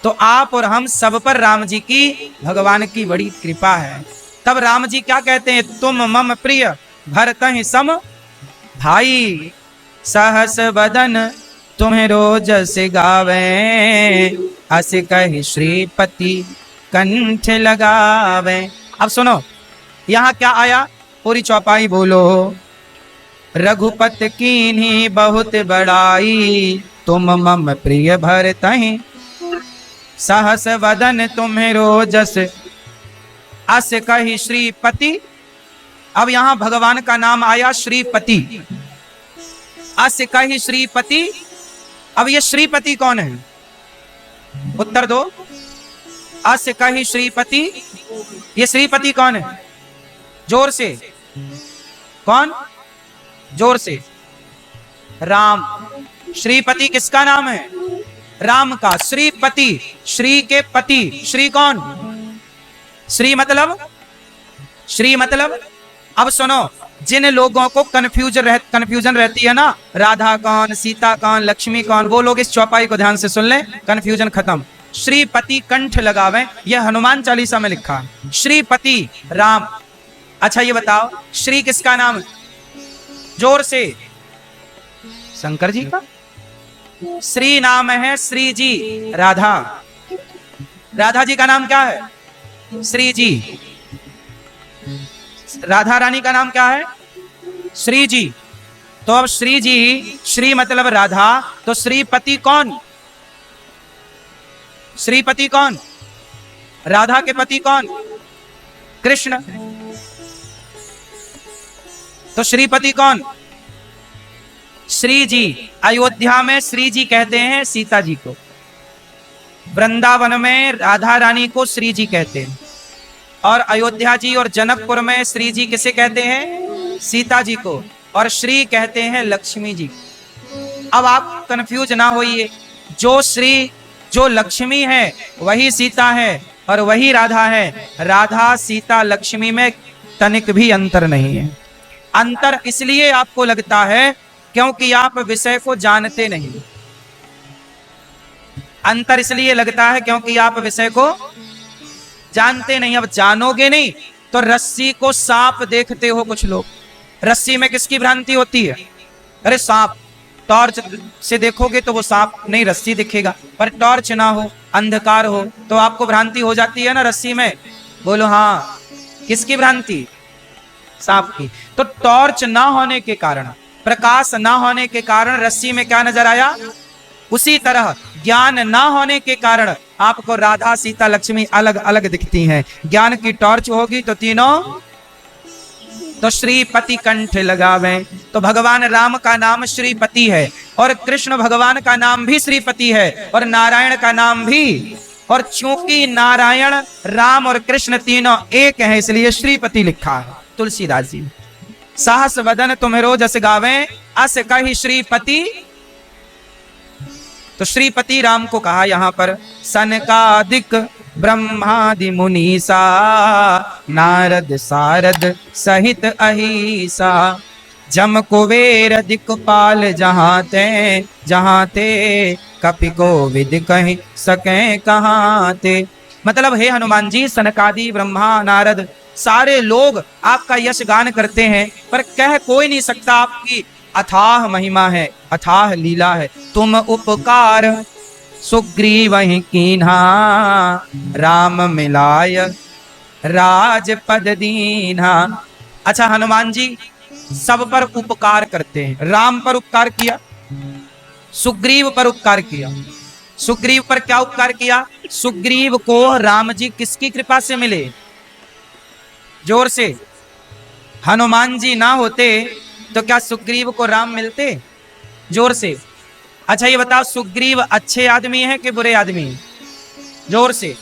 तो आप और हम सब पर राम जी की, भगवान की बड़ी कृपा है। तब राम जी क्या कहते हैं, तुम मम प्रिय भरतहि सम भाई, सहस बदन तुम्हें रोज से गावे, अस कहि श्रीपति कंठ लगावे। अब सुनो यहां क्या आया, पूरी चौपाई बोलो। रघुपत कीन्ही बहुत बड़ाई, तुम मम प्रिय भरतहि सहस वदन तुम्हें रोजस, अस कहि श्रीपति। अब यहां भगवान का नाम आया श्रीपति, अस कहि श्रीपति। अब ये श्रीपति कौन है? उत्तर दो। अस कहि श्रीपति, ये श्रीपति कौन है? जोर से, कौन? जोर से। राम। श्रीपति किसका नाम है? राम का। श्रीपति, श्री के पति। श्री कौन? श्री मतलब, श्री मतलब। अब सुनो, जिन लोगों को कन्फ्यूजन रहती है ना, राधा कौन, सीता कौन, लक्ष्मी कौन, वो लोग इस चौपाई को ध्यान से सुन लें, कन्फ्यूजन खत्म। श्रीपति कंठ लगावे, यह हनुमान चालीसा में लिखा है, श्रीपति राम। अच्छा ये बताओ श्री किसका नाम है? जोर से। शंकर जी का श्री नाम है, श्री जी। राधा, राधा जी का नाम क्या है? श्री जी। राधा रानी का नाम क्या है? श्री जी। तो अब श्री जी, श्री मतलब राधा, तो श्रीपति कौन? श्रीपति कौन? राधा के पति कौन? कृष्ण। तो श्रीपति कौन? श्री जी। अयोध्या में श्री जी कहते हैं सीता जी को, वृंदावन में राधा रानी को श्री जी कहते हैं, और अयोध्या जी और जनकपुर में श्री जी किसे कहते हैं? सीता जी को, और श्री कहते हैं लक्ष्मी जी। अब आप कंफ्यूज ना होइए, जो श्री, जो लक्ष्मी है वही सीता है, और वही राधा है। राधा सीता लक्ष्मी में तनिक भी अंतर नहीं है। अंतर इसलिए आपको लगता है क्योंकि आप विषय को जानते नहीं। अंतर इसलिए लगता है क्योंकि आप विषय को जानते नहीं। अब जानोगे नहीं तो रस्सी को सांप देखते हो कुछ लोग। रस्सी में किसकी भ्रांति होती है? अरे सांप, टॉर्च से देखोगे तो वो सांप नहीं, रस्सी दिखेगा। पर टॉर्च ना हो, अंधकार हो तो आपको भ्रांति हो जाती है ना रस्सी में। बोलो हाँ, किसकी भ्रांति? सांप की। तो टॉर्च ना होने के कारण, प्रकाश ना होने के कारण रस्सी में क्या नजर आया? उसी तरह ज्ञान ना होने के कारण आपको राधा सीता लक्ष्मी अलग अलग दिखती हैं। ज्ञान की टॉर्च होगी तो तीनों तो श्रीपति कंठ लगावे। तो भगवान राम का नाम श्रीपति है और कृष्ण भगवान का नाम भी श्रीपति है और नारायण का नाम भी। और चूंकि नारायण, राम और कृष्ण तीनों एक हैं इसलिए श्रीपति लिखा है तुलसीदास जी। साहस वदन तुम्हें जस गावे, अस कहि श्रीपति। तो श्रीपति राम को कहा यहां पर। सनकादिक ब्रह्मादि मुनीसा, नारद सारद सहित अहिसा। जम कुबेर दिक्पाल जहां ते कपि को विद कहि सके कहां ते। मतलब हे हनुमान जी, सनकादि ब्रह्मा नारद सारे लोग आपका यश गान करते हैं पर कह कोई नहीं सकता। आपकी अथाह महिमा है, अथाह लीला है। तुम उपकार सुग्रीव कीन्हा, राम मिलाय राजपद दीन्हा। अच्छा, हनुमान जी सब पर उपकार करते हैं। राम पर उपकार किया, सुग्रीव पर उपकार किया। सुग्रीव पर क्या उपकार किया? सुग्रीव को राम जी किसकी कृपा से मिले? जोर से। हनुमान जी ना होते तो क्या सुग्रीव को राम मिलते? जोर से। अच्छा ये बताओ, सुग्रीव अच्छे आदमी है कि बुरे आदमी है? जोर से,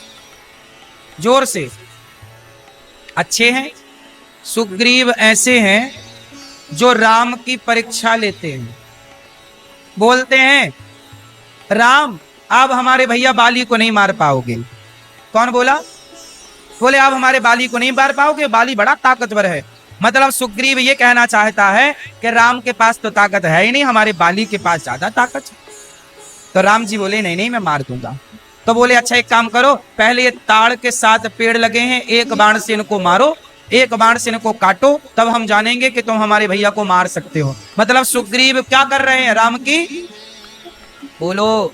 जोर से। अच्छे हैं। सुग्रीव ऐसे हैं जो राम की परीक्षा लेते हैं। बोलते हैं राम आप हमारे भैया बाली को नहीं मार पाओगे। कौन बोला? बोले आप हमारे बाली को नहीं मार पाओगे, बाली बड़ा ताकतवर है। मतलब सुग्रीव ये कहना चाहता है कि राम के पास तो ताकत है ही नहीं, हमारे बाली के पास ज्यादा ताकत है। तो राम जी बोले नहीं नहीं मैं मार दूंगा। तो बोले अच्छा एक काम करो, पहले ये ताड़ के 7 पेड़ लगे हैं, एक बाण से इनको मारो, एक बाण से इनको काटो, तब हम जानेंगे कि तुम हमारे भैया को मार सकते हो। मतलब सुग्रीव क्या कर रहे हैं? राम की, बोलो,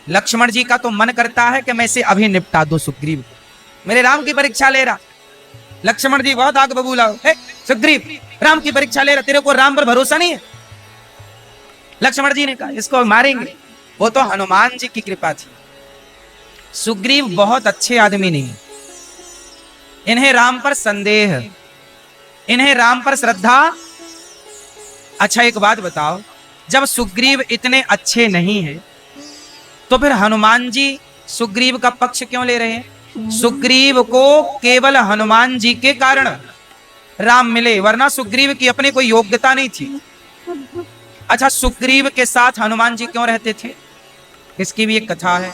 लक्ष्मण जी का तो मन करता है कि मैं इसे अभी निपटा दूं सुग्रीव को। मेरे राम की परीक्षा ले रहा। लक्ष्मण जी बहुत आग बबूला, सुग्रीव राम की परीक्षा ले रहा, तेरे को राम पर भरोसा नहीं है? लक्ष्मण जी ने कहा इसको मारेंगे। वो तो हनुमान जी की कृपा थी। सुग्रीव बहुत अच्छे आदमी नहीं, इन्हें राम पर संदेह, इन्हें राम पर श्रद्धा। अच्छा एक बात बताओ, जब सुग्रीव इतने अच्छे नहीं है तो फिर हनुमान जी सुग्रीव का पक्ष क्यों ले रहे हैं? सुग्रीव को केवल हनुमान जी के कारण राम मिले, वरना सुग्रीव की अपनी कोई योग्यता नहीं थी। अच्छा सुग्रीव के साथ हनुमान जी क्यों रहते थे? इसकी भी एक कथा है।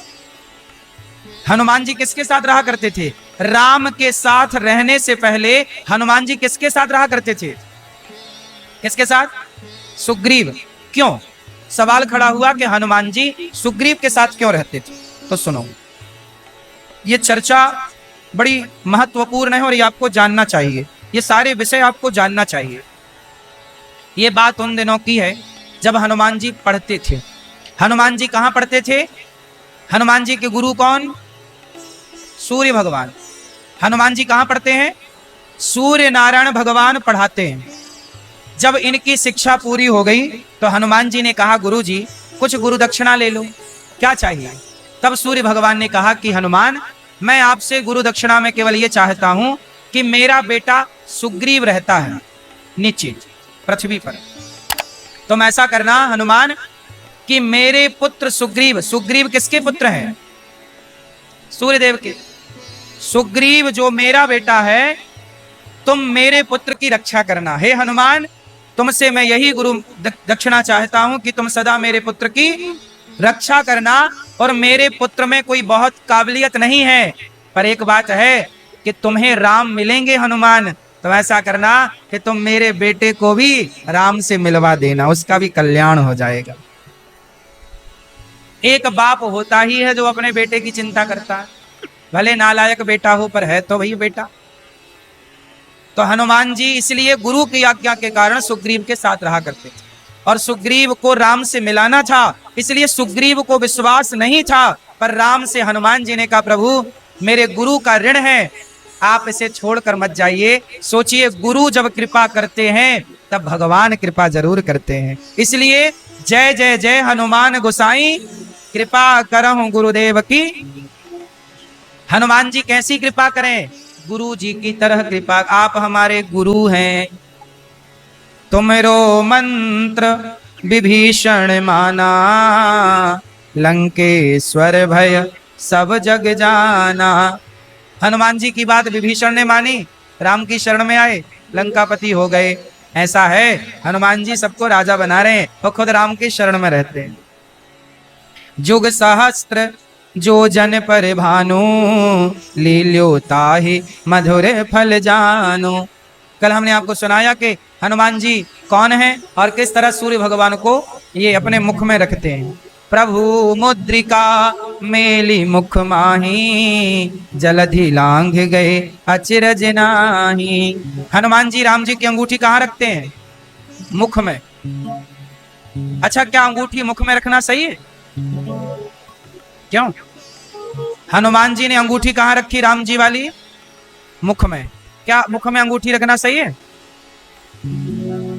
हनुमान जी किसके साथ रहा करते थे? राम के साथ रहने से पहले हनुमान जी किसके साथ रहा करते थे? किसके साथ? सुग्रीव। क्यों? सवाल खड़ा हुआ कि हनुमान जी सुग्रीव के साथ क्यों रहते थे। तो सुनो, ये चर्चा बड़ी महत्वपूर्ण है और ये आपको जानना चाहिए, ये सारे विषय आपको जानना चाहिए। ये बात उन दिनों की है जब हनुमान जी पढ़ते थे। हनुमान जी कहाँ पढ़ते थे? हनुमान जी के गुरु कौन? सूर्य भगवान। हनुमान जी कहाँ पढ़ते हैं? सूर्य नारायण भगवान पढ़ाते हैं। जब इनकी शिक्षा पूरी हो गई तो हनुमान जी ने कहा गुरु जी कुछ गुरु दक्षिणा ले लो, क्या चाहिए? तब सूर्य भगवान ने कहा कि हनुमान मैं आपसे गुरु दक्षिणा में केवल ये चाहता हूं कि मेरा बेटा सुग्रीव रहता है नीचे पृथ्वी पर, तुम ऐसा करना हनुमान कि मेरे पुत्र सुग्रीव, सुग्रीव किसके पुत्र हैं? सूर्यदेव के। सुग्रीव जो मेरा बेटा है, तुम मेरे पुत्र की रक्षा करना। हे हनुमान तुमसे मैं यही गुरु दक्षिणा चाहता हूं कि तुम सदा मेरे पुत्र की रक्षा करना, और मेरे पुत्र में कोई बहुत काबिलियत नहीं है, पर एक बात है कि तुम्हें राम मिलेंगे हनुमान, तो ऐसा करना कि तुम मेरे बेटे को भी राम से मिलवा देना, उसका भी कल्याण हो जाएगा। एक बाप होता ही है जो अपने बेटे की चिंता करता है, भले नालायक बेटा हो पर है तो वही बेटा। तो हनुमान जी इसलिए गुरु की आज्ञा के कारण सुग्रीव के साथ रहा करते थे, और सुग्रीव को राम से मिलाना था, इसलिए सुग्रीव को विश्वास नहीं था, पर राम से हनुमान जी ने कहा प्रभु मेरे गुरु का ऋण है, आप इसे छोड़कर मत जाइए। सोचिए गुरु जब कृपा करते हैं तब भगवान कृपा जरूर करते हैं। इसलिए जय जय जय हनुमान गोसाई, कृपा करहु गुरुदेव की। हनुमान जी कैसी कृपा करें? गुरु जी की तरह कृपा। आप हमारे गुरु हैं, तुमरो मंत्र विभीषण माना, लंकेश्वर भय सब जग जाना। हनुमान जी की बात विभीषण ने मानी, राम की शरण में आए, लंकापति हो गए। ऐसा है हनुमान जी सबको राजा बना रहे हैं और खुद राम की शरण में रहते हैं। जुग सहस्त्र जो जन पर भानु, लील्यो ताहि मधुर फल जानो। कल हमने आपको सुनाया कि हनुमान जी कौन है और किस तरह सूर्य भगवान को ये अपने मुख में रखते हैं। प्रभु मुद्रिका मेली मुख माही, जलधि लांघ गए अचिरज नाही। हनुमान जी राम जी की अंगूठी कहाँ रखते हैं? मुख में। अच्छा, क्या अंगूठी मुख में रखना सही है? क्यों? हनुमान जी ने अंगूठी कहाँ रखी राम जी वाली? मुख में। क्या मुख में अंगूठी रखना सही है?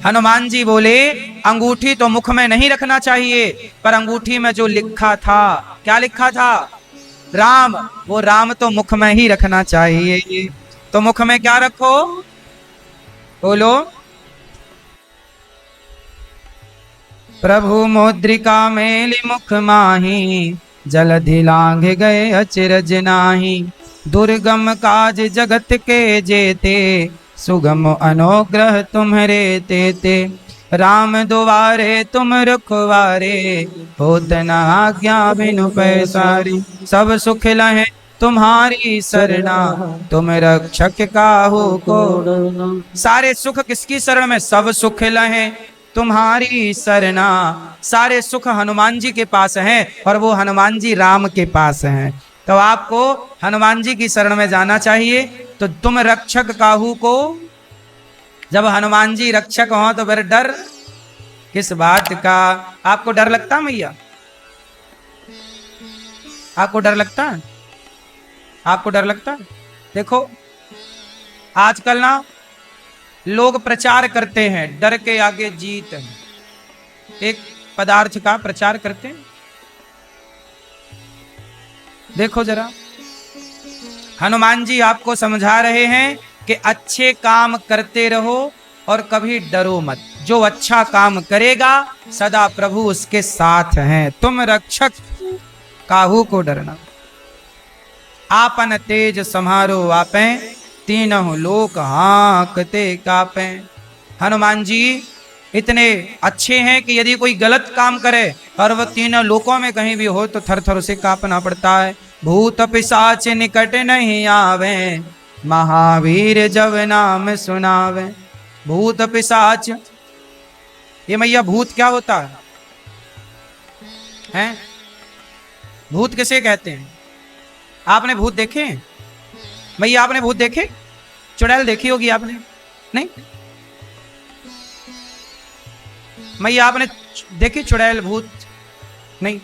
हनुमान जी बोले अंगूठी तो मुख में नहीं रखना चाहिए, पर अंगूठी में जो लिखा था, क्या लिखा था? राम, वो राम तो मुख में ही रखना चाहिए। तो मुख में क्या रखो? बोलो। प्रभु मुद्रिका मेली मुख माही, जलधि लांघ गए अचिरज नाही। दुर्गम काज जगत के जेते, सुगम अनुग्रह तुम्हरे तेते। राम दुआरे तुम रखवारे, होत न आज्ञा बिनु पैसारी। सब सुख लहे तुम्हारी सरना, तुम रक्षक काहू को। सारे सुख किसकी शरण में? सब सुख लहे तुम्हारी सरना। सारे सुख हनुमान जी के पास हैं और वो हनुमान जी राम के पास हैं। तो आपको हनुमान जी की शरण में जाना चाहिए। तो तुम रक्षक काहू को, जब हनुमान जी रक्षक हो तो फिर डर किस बात का? आपको डर लगता है मैया? आपको डर लगता है? आपको डर लगता है? देखो आजकल ना लोग प्रचार करते हैं डर के आगे जीत है, एक पदार्थ का प्रचार करते हैं। देखो जरा, हनुमान जी आपको समझा रहे हैं कि अच्छे काम करते रहो और कभी डरो मत। जो अच्छा काम करेगा सदा प्रभु उसके साथ हैं। तुम रक्षक काहू को डरना। आपन तेज सम्हारो आपे, तीनों लोक हाँकते कापे। हनुमान जी इतने अच्छे हैं कि यदि कोई गलत काम करे और वह तीनों लोकों में कहीं भी हो तो थर थर उसे कांपना पड़ता है। भूत पिशाच निकट नहीं आवे, महावीर जब नाम सुनावे। भूत पिशाच, ये मैया भूत क्या होता है? हैं? भूत किसे कहते हैं? आपने भूत देखे? मैया आपने भूत देखे? चुड़ैल देखी होगी आपने? नहीं? मैया आपने देखी चुड़ैल भूत? नहीं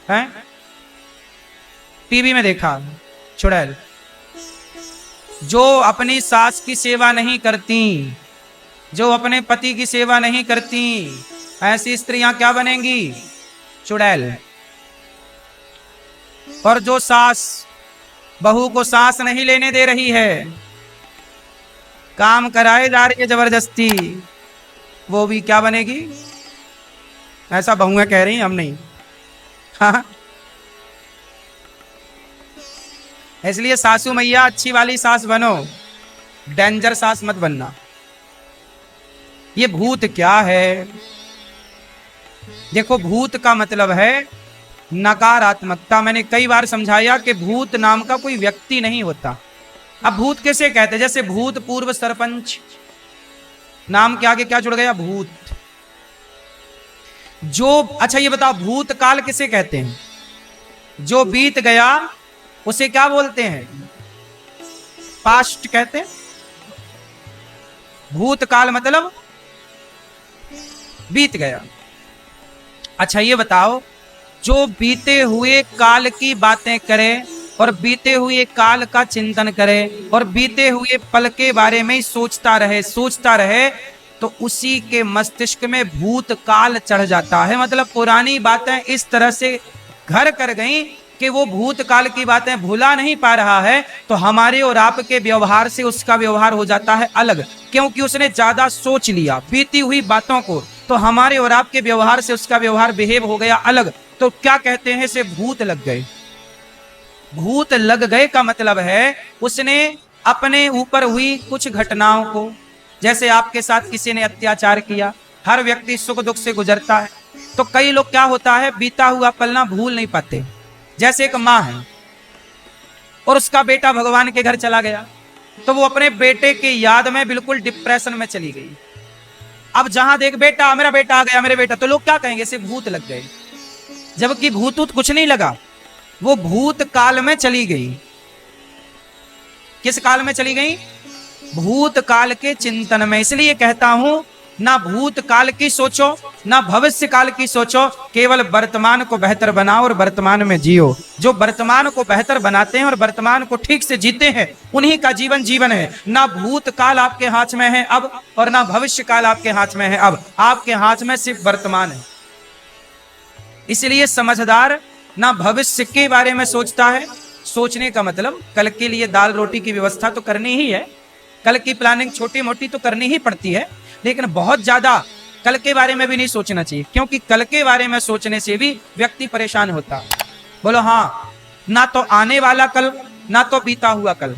है? टीवी में देखा चुड़ैल। जो अपनी सास की सेवा नहीं करती, जो अपने पति की सेवा नहीं करती, ऐसी स्त्रियां क्या बनेंगी? चुड़ैल। और जो सास बहू को सांस नहीं लेने दे रही है, काम कराए जा रही है जबरदस्ती, वो भी क्या बनेगी? ऐसा बहुएं कह रही हैं, हम नहीं। हाँ, इसलिए सासू मैया अच्छी वाली सास बनो, डेंजर सास मत बनना। ये भूत क्या है? देखो भूत का मतलब है नकारात्मकता। मैंने कई बार समझाया कि भूत नाम का कोई व्यक्ति नहीं होता। अब भूत कैसे कहते हैं? जैसे भूतपूर्व सरपंच, नाम के आगे क्या जुड़ गया? भूत। जो अच्छा ये बताओ, भूतकाल किसे कहते हैं? जो बीत गया उसे क्या बोलते हैं? पास्ट कहते हैं। भूतकाल मतलब बीत गया। अच्छा ये बताओ, जो बीते हुए काल की बातें करे और बीते हुए काल का चिंतन करे और बीते हुए पल के बारे में सोचता रहे तो उसी के मस्तिष्क में भूतकाल चढ़ जाता है। मतलब पुरानी बातें इस तरह से घर कर गई कि वो भूतकाल की बातें भुला नहीं पा रहा है, तो हमारे और आपके व्यवहार से उसका व्यवहार हो जाता है अलग, क्योंकि उसने ज्यादा सोच लिया बीती हुई बातों को, तो हमारे और आपके व्यवहार से उसका व्यवहार बिहेव हो गया अलग। तो क्या कहते हैं? इसे भूत लग गए। भूत लग गए का मतलब है उसने अपने ऊपर हुई कुछ घटनाओं को, जैसे आपके साथ किसी ने अत्याचार किया, हर व्यक्ति सुख दुख से गुजरता है, तो कई लोग क्या होता है बीता हुआ पल ना भूल नहीं पाते। जैसे एक माँ है और उसका बेटा भगवान के घर चला गया, तो वो अपने बेटे की याद में बिल्कुल डिप्रेशन में चली गई। अब जहां देख बेटा, मेरा बेटा आ गया, मेरे बेटा, तो लोग क्या कहेंगे? इसे भूत लग गए। जबकि भूत कुछ नहीं लगा, वो भूत काल में चली गई। किस काल में चली गई? भूत काल के चिंतन में। इसलिए कहता हूं, ना भूत काल की सोचो ना भविष्य काल की सोचो, केवल वर्तमान को बेहतर बनाओ और वर्तमान में जियो। जो वर्तमान को बेहतर बनाते हैं और वर्तमान को ठीक से जीते हैं, उन्हीं का जीवन जीवन है। ना भूत काल आपके हाथ में है अब और ना भविष्य काल आपके हाथ में है अब, आपके हाथ में सिर्फ वर्तमान है। इसलिए समझदार ना भविष्य के बारे में सोचता है। सोचने का मतलब कल के लिए दाल रोटी की व्यवस्था तो करनी ही है, कल की प्लानिंग छोटी मोटी तो करनी ही पड़ती है, लेकिन बहुत ज्यादा कल के बारे में भी नहीं सोचना चाहिए, क्योंकि कल के बारे में सोचने से भी व्यक्ति परेशान होता है। बोलो हाँ, ना तो आने वाला कल ना तो बीता हुआ कल,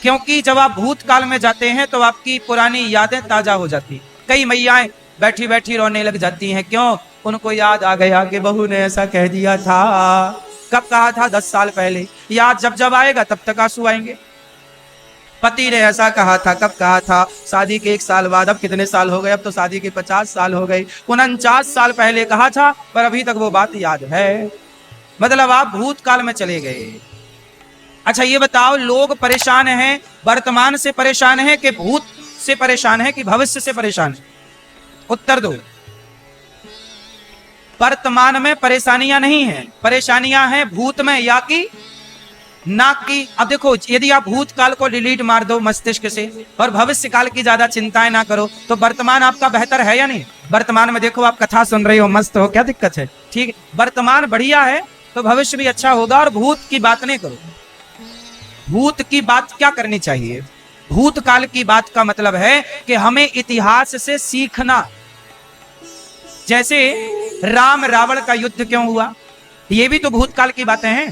क्योंकि जब आप भूतकाल में जाते हैं तो आपकी पुरानी यादें ताजा हो जाती। कई मैयाएं बैठी बैठी रोने लग जाती हैं। क्यों? उनको याद आ गया कि बहू ने ऐसा कह दिया था। कब कहा था? 10 साल पहले। याद जब जब आएगा तब तक आंसू आएंगे। पति ने ऐसा कहा था। कब कहा था? शादी के 1 साल बाद। अब कितने साल हो गए? अब तो शादी के 50 साल हो गए। 49 साल पहले कहा था, पर अभी तक वो बात याद है। मतलब आप भूतकाल में चले गए। अच्छा ये बताओ, लोग परेशान हैं वर्तमान से परेशान है कि भूत से परेशान है कि भविष्य से परेशान है? उत्तर दो। वर्तमान में परेशानियां नहीं है, परेशानियां हैं भूत में या कि ना कि। अब देखो, यदि आप भूतकाल को डिलीट मार दो मस्तिष्क से और भविष्य काल की ज्यादा चिंताएं ना करो, तो वर्तमान आपका बेहतर है या नहीं? वर्तमान में देखो, आप कथा सुन रही हो, मस्त हो, क्या दिक्कत है? ठीक, वर्तमान बढ़िया है तो भविष्य भी अच्छा होगा। और भूत की बात नहीं करो। भूत की बात क्या करनी चाहिए? भूतकाल की बात का मतलब है कि हमें इतिहास से सीखना। जैसे राम रावण का युद्ध क्यों हुआ, ये भी तो भूतकाल की बातें हैं,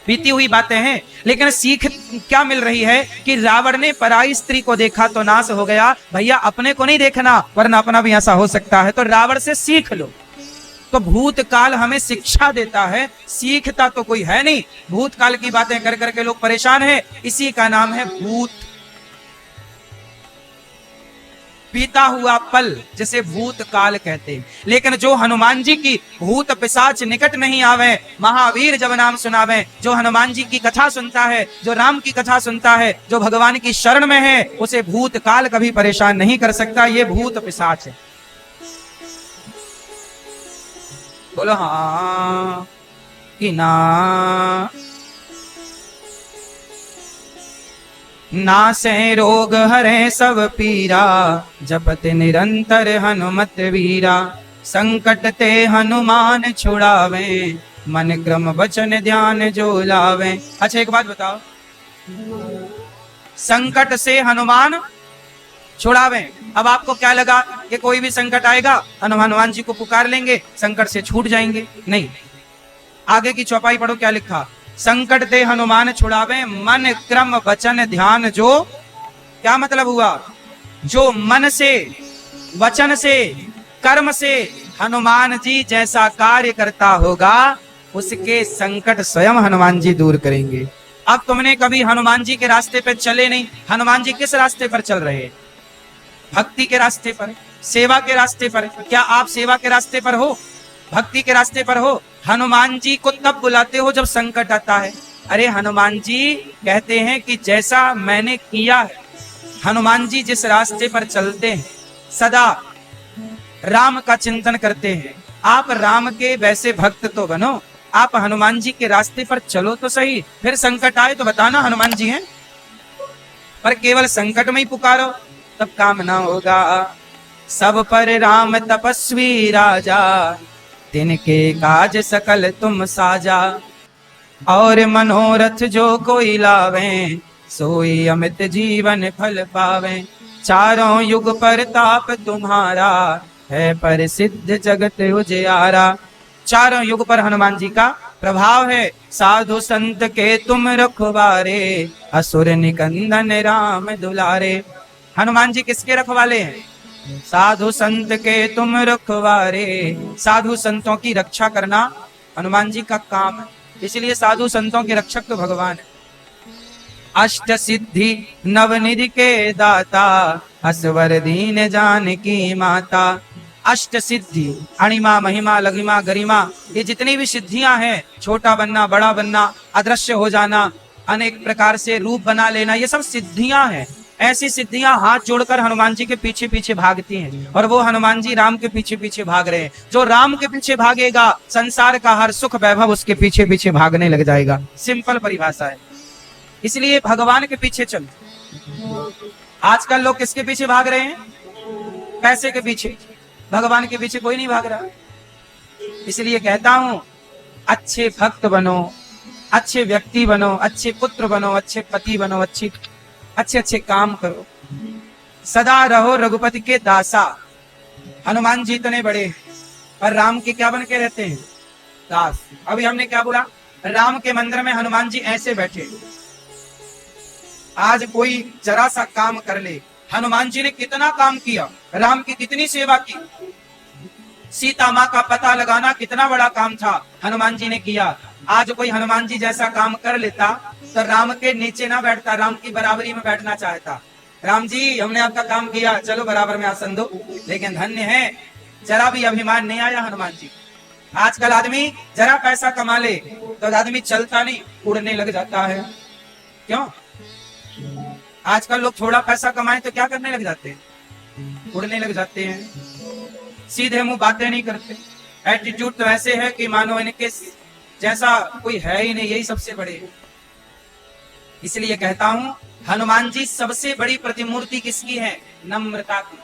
बीती हुई बातें हैं। लेकिन सीख क्या मिल रही है कि रावण ने पराई स्त्री को देखा तो नाश हो गया। भैया अपने को नहीं देखना, वरना अपना भी ऐसा हो सकता है। तो रावण से सीख लो। तो भूतकाल हमें शिक्षा देता है, सीखता तो कोई है नहीं। भूतकाल की बातें कर करके लोग परेशान हैं, इसी का नाम है भूत। बीता हुआ पल जिसे भूतकाल कहते हैं। लेकिन जो हनुमान जी की भूत पिशाच निकट नहीं आवे, महावीर जब नाम सुनावे, जो हनुमान जी की कथा सुनता है, जो राम की कथा सुनता है, जो भगवान की शरण में है, उसे भूतकाल कभी परेशान नहीं कर सकता। ये भूत पिशाच है। बोलो हाँ कि ना। नासे रोग हरे सब पीरा, जपत निरंतर हनुमत वीरा। संकट ते हनुमान छुड़ावे, मन क्रम वचन ध्यान जो लावे। अच्छा एक बात बताओ, संकट से हनुमान छुड़ावे। अब आपको क्या लगा कि कोई भी संकट आएगा हनुमान जी को पुकार लेंगे, संकट से छूट जाएंगे? नहीं, आगे की चौपाई पढ़ो, क्या लिखा? संकट ते हनुमान छुड़ावे, मन क्रम वचन ध्यान जो। क्या मतलब हुआ? जो मन से, वचन से, कर्म से हनुमान जी जैसा कार्य करता होगा उसके संकट स्वयं हनुमान जी दूर करेंगे। अब तुमने कभी हनुमान जी के रास्ते पर चले नहीं। हनुमान जी किस रास्ते पर चल रहे हैं? भक्ति के रास्ते पर, सेवा के रास्ते पर। क्या आप सेवा के रास्ते पर हो? भक्ति के रास्ते पर हो? हनुमान जी को तब बुलाते हो जब संकट आता है। अरे हनुमान जी कहते हैं कि जैसा मैंने किया है, हनुमान जी जिस रास्ते पर चलते हैं, सदा राम का चिंतन करते हैं। आप राम के वैसे भक्त तो बनो, आप हनुमान जी के रास्ते पर चलो तो सही। फिर संकट आए तो बताना हनुमान जी हैं, पर केवल संकट में ही पुकारो तब काम ना होगा। सब पर राम तपस्वी राजा, तिनके काज सकल तुम साजा। और मनोरथ जो कोई लावे, सोई अमित जीवन फल पावे। चारों युग पर ताप तुम्हारा, है पर सिद्ध जगत उजियारा। चारों युग पर हनुमान जी का प्रभाव है। साधु संत के तुम रखवारे, असुर निकंदन राम दुलारे। हनुमान जी किसके रखवाले हैं? साधु संत के तुम रखवारे। साधु संतों की रक्षा करना हनुमान जी का काम है, इसलिए साधु संतों के रक्षक तो भगवान है। अष्ट सिद्धि नवनिधि के दाता, असवर दीन जानकी माता। अष्ट सिद्धि, अणिमा महिमा लघिमा गरिमा, ये जितनी भी सिद्धियां हैं, छोटा बनना, बड़ा बनना, अदृश्य हो जाना, अनेक प्रकार से रूप बना लेना, ये सब सिद्धियां हैं। ऐसी सिद्धियां हाथ जोड़कर हनुमान जी के पीछे पीछे भागती हैं, और वो हनुमान जी राम के पीछे पीछे भाग रहे हैं। जो राम के पीछे भागेगा, संसार का हर सुख वैभव उसके पीछे पीछे भागने लग जाएगा। सिंपल परिभाषा है। इसलिए भगवान के पीछे चलो। आजकल लोग किसके पीछे भाग रहे हैं? पैसे के पीछे। भगवान के पीछे कोई नहीं भाग रहा। इसलिए कहता हूं, अच्छे भक्त बनो, अच्छे व्यक्ति बनो, अच्छे पुत्र बनो, अच्छे पति बनो, अच्छे अच्छे काम करो, सदा रहो रघुपति के दासा। हनुमान जी इतने बड़े हैं, पर राम के क्या बन के रहते हैं? दास। अभी हमने क्या बोला? राम के मंदिर में हनुमान जी ऐसे बैठे। आज कोई जरा सा काम कर ले, हनुमान जी ने कितना काम किया, राम की कितनी सेवा की। सीता माँ का पता लगाना कितना बड़ा काम था, हनुमान जी ने किया। आज कोई हनुमान जी जैसा काम कर लेता तो राम के नीचे ना बैठता, राम की बराबरी में बैठना चाहता। राम जी हमने आपका काम किया, चलो बराबर में आसन दो। लेकिन धन्य है, जरा भी अभिमान नहीं आया हनुमान जी। आजकल आदमी जरा पैसा कमा ले तो आदमी चलता नहीं, उड़ने लग जाता है। क्यों? आजकल लोग थोड़ा पैसा कमाए तो क्या करने लग जाते हैं? उड़ने लग जाते हैं, सीधे मुंह बातें नहीं करते। एटीट्यूड तो ऐसे है कि मानो इनके जैसा कोई है ही नहीं, यही सबसे बड़े है। इसलिए कहता हूं, हनुमान जी सबसे बड़ी प्रतिमूर्ति किसकी है? नम्रता की।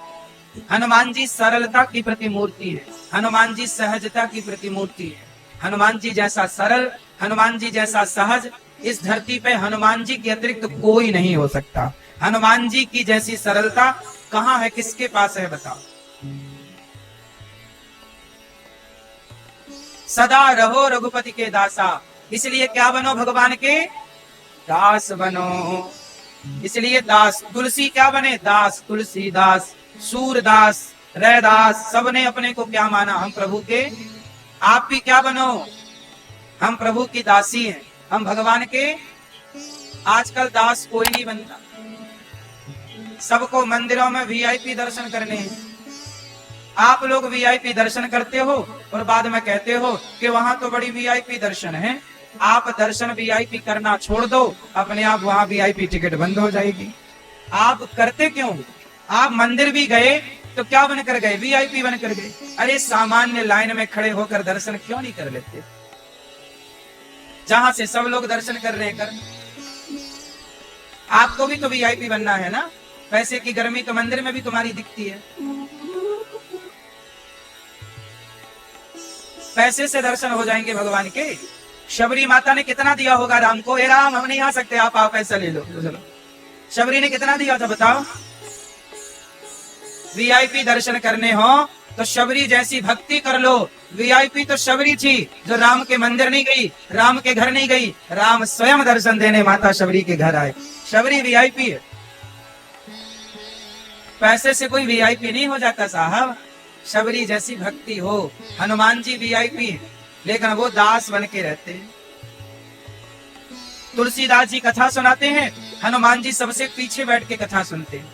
हनुमान जी सरलता की प्रतिमूर्ति है, हनुमान जी सहजता की प्रतिमूर्ति है। हनुमान जी जैसा सरल, हनुमान जी जैसा सहज इस धरती पे हनुमान जी के अतिरिक्त कोई नहीं हो सकता। हनुमान जी की जैसी सरलता कहां है, किसके पास है बताओ? सदा रहो रघुपति के दासा। इसलिए क्या बनो? भगवान के दास बनो। इसलिए दास, तुलसी क्या बने? दास, तुलसी दास, सूरदास, रैदास, सबने अपने को क्या माना? हम प्रभु के। आप भी क्या बनो? हम प्रभु की दासी हैं, हम भगवान के। आजकल दास कोई नहीं बनता, सबको मंदिरों में वीआईपी दर्शन करने हैं। आप लोग वीआईपी दर्शन करते हो और बाद में कहते हो कि वहां तो बड़ी वीआईपी दर्शन है। आप दर्शन वीआईपी करना छोड़ दो, अपने आप वहां वीआईपी टिकट बंद हो जाएगी। आप करते क्यों? आप मंदिर भी गए तो क्या बनकर गए? वीआईपी बनकर गए। अरे सामान्य लाइन में खड़े होकर दर्शन क्यों नहीं कर लेते? जहां से सब लोग दर्शन कर रहे हैं कर। आपको भी तो वीआईपी बनना है ना। पैसे की गर्मी तो मंदिर में भी तुम्हारी दिखती है। पैसे से दर्शन हो जाएंगे भगवान के। शबरी माता ने कितना दिया होगा राम को? ए राम हम नहीं आ सकते, आप पैसा ले लो। चलो, शबरी ने कितना दिया था बताओ? वीआईपी दर्शन करने हो तो शबरी जैसी भक्ति कर लो। वीआईपी तो शबरी थी जो राम के मंदिर नहीं गई, राम के घर नहीं गई, राम स्वयं दर्शन देने माता शबरी के घर आए। शबरी वीआईपी है। पैसे से कोई वीआईपी नहीं हो जाता साहब। शबरी जैसी भक्ति हो। हनुमान जी वीआईपी हैं, लेकिन वो दास बन के रहते हैं। तुलसीदास जी कथा सुनाते हैं, हनुमान जी सबसे पीछे बैठ के कथा सुनते हैं।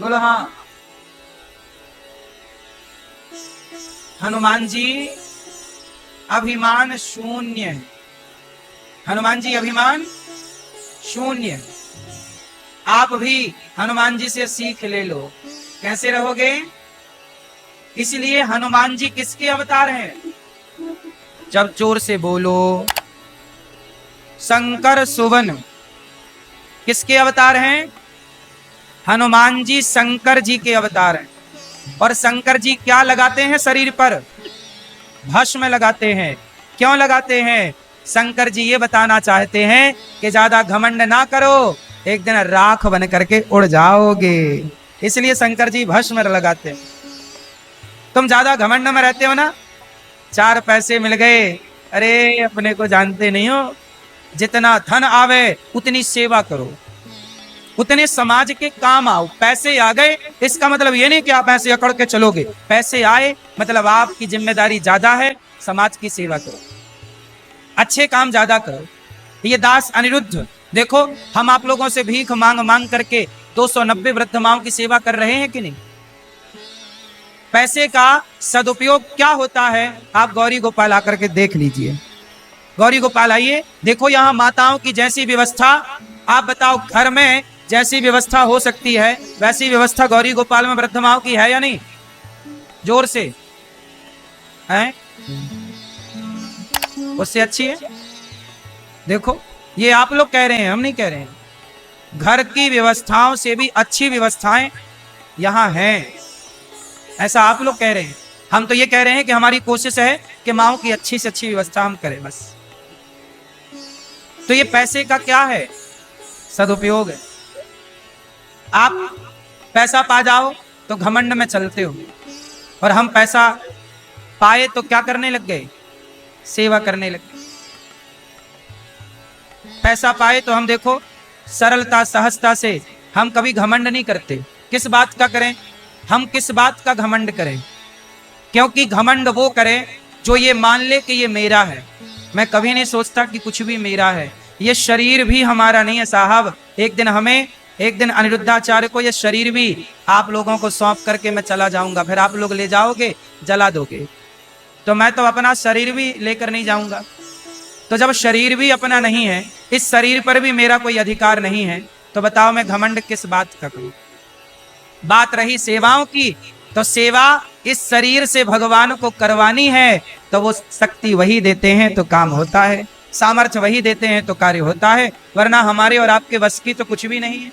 बोलो हाँ। हनुमान जी अभिमान शून्य है। हनुमान जी अभिमान शून्य है। आप भी हनुमान जी से सीख ले लो, कैसे रहोगे। इसलिए हनुमान जी किसके अवतार हैं? जब जोर से बोलो, शंकर सुवन किसके अवतार हैं? हनुमान जी शंकर जी के अवतार हैं। और शंकर जी क्या लगाते हैं शरीर पर? भस्म लगाते हैं। क्यों लगाते हैं? शंकर जी ये बताना चाहते हैं कि ज्यादा घमंड ना करो, एक दिन राख बन करके उड़ जाओगे। इसलिए शंकर जी भस्म लगाते हैं। तुम ज्यादा घमंड में रहते हो ना, 4 पैसे मिल गए, अरे अपने को जानते नहीं हो, जितना धन आवे उतनी सेवा करो, उतने समाज के काम आओ। पैसे आ गए इसका मतलब ये नहीं कि आप ऐसे अकड़ के चलोगे। पैसे आए मतलब आपकी जिम्मेदारी ज्यादा है, समाज की सेवा करो, अच्छे काम ज्यादा करो। ये दास अनिरुद्ध देखो, हम आप लोगों से भीख मांग मांग करके 290 वृद्ध माओं की सेवा कर रहे हैं कि नहीं? पैसे का सदुपयोग क्या होता है आप गौरी गोपाल आकर के देख लीजिए। गौरी गोपाल आइए, देखो यहाँ माताओं की जैसी व्यवस्था, आप बताओ घर में जैसी व्यवस्था हो सकती है वैसी व्यवस्था गौरी गोपाल में वृद्ध माओं की है या नहीं? जोर से है, उससे अच्छी है। देखो ये आप लोग कह रहे हैं, हम नहीं कह रहे हैं। घर की व्यवस्थाओं से भी अच्छी व्यवस्थाएं यहाँ हैं, ऐसा आप लोग कह रहे हैं। हम तो ये कह रहे हैं कि हमारी कोशिश है कि माओं की अच्छी से अच्छी व्यवस्था हम करें बस। तो ये पैसे का क्या है? सदुपयोग है। आप पैसा पा जाओ तो घमंड में चलते हो, और हम पैसा पाए तो क्या करने लग गए? सेवा करने लग गए। पैसा पाए तो हम देखो सरलता सहजता से, हम कभी घमंड नहीं करते। किस बात का करें? हम किस बात का घमंड करें? क्योंकि घमंड वो करे जो ये मान ले कि ये मेरा है। मैं कभी नहीं सोचता कि कुछ भी मेरा है। ये शरीर भी हमारा नहीं है साहब। एक दिन अनिरुद्धाचार्य को ये शरीर भी आप लोगों को सौंप करके मैं चला जाऊंगा, फिर आप लोग ले जाओगे, जला दोगे। तो मैं तो अपना शरीर भी लेकर नहीं जाऊंगा। तो जब शरीर भी अपना नहीं है, इस शरीर पर भी मेरा कोई अधिकार नहीं है, तो बताओ मैं घमंड किस बात का करूं? बात रही सेवाओं की, तो सेवा इस शरीर से भगवान को करवानी है तो वो शक्ति वही देते हैं तो काम होता है, सामर्थ्य वही देते हैं तो कार्य होता है, वरना हमारे और आपके बस की तो कुछ भी नहीं है।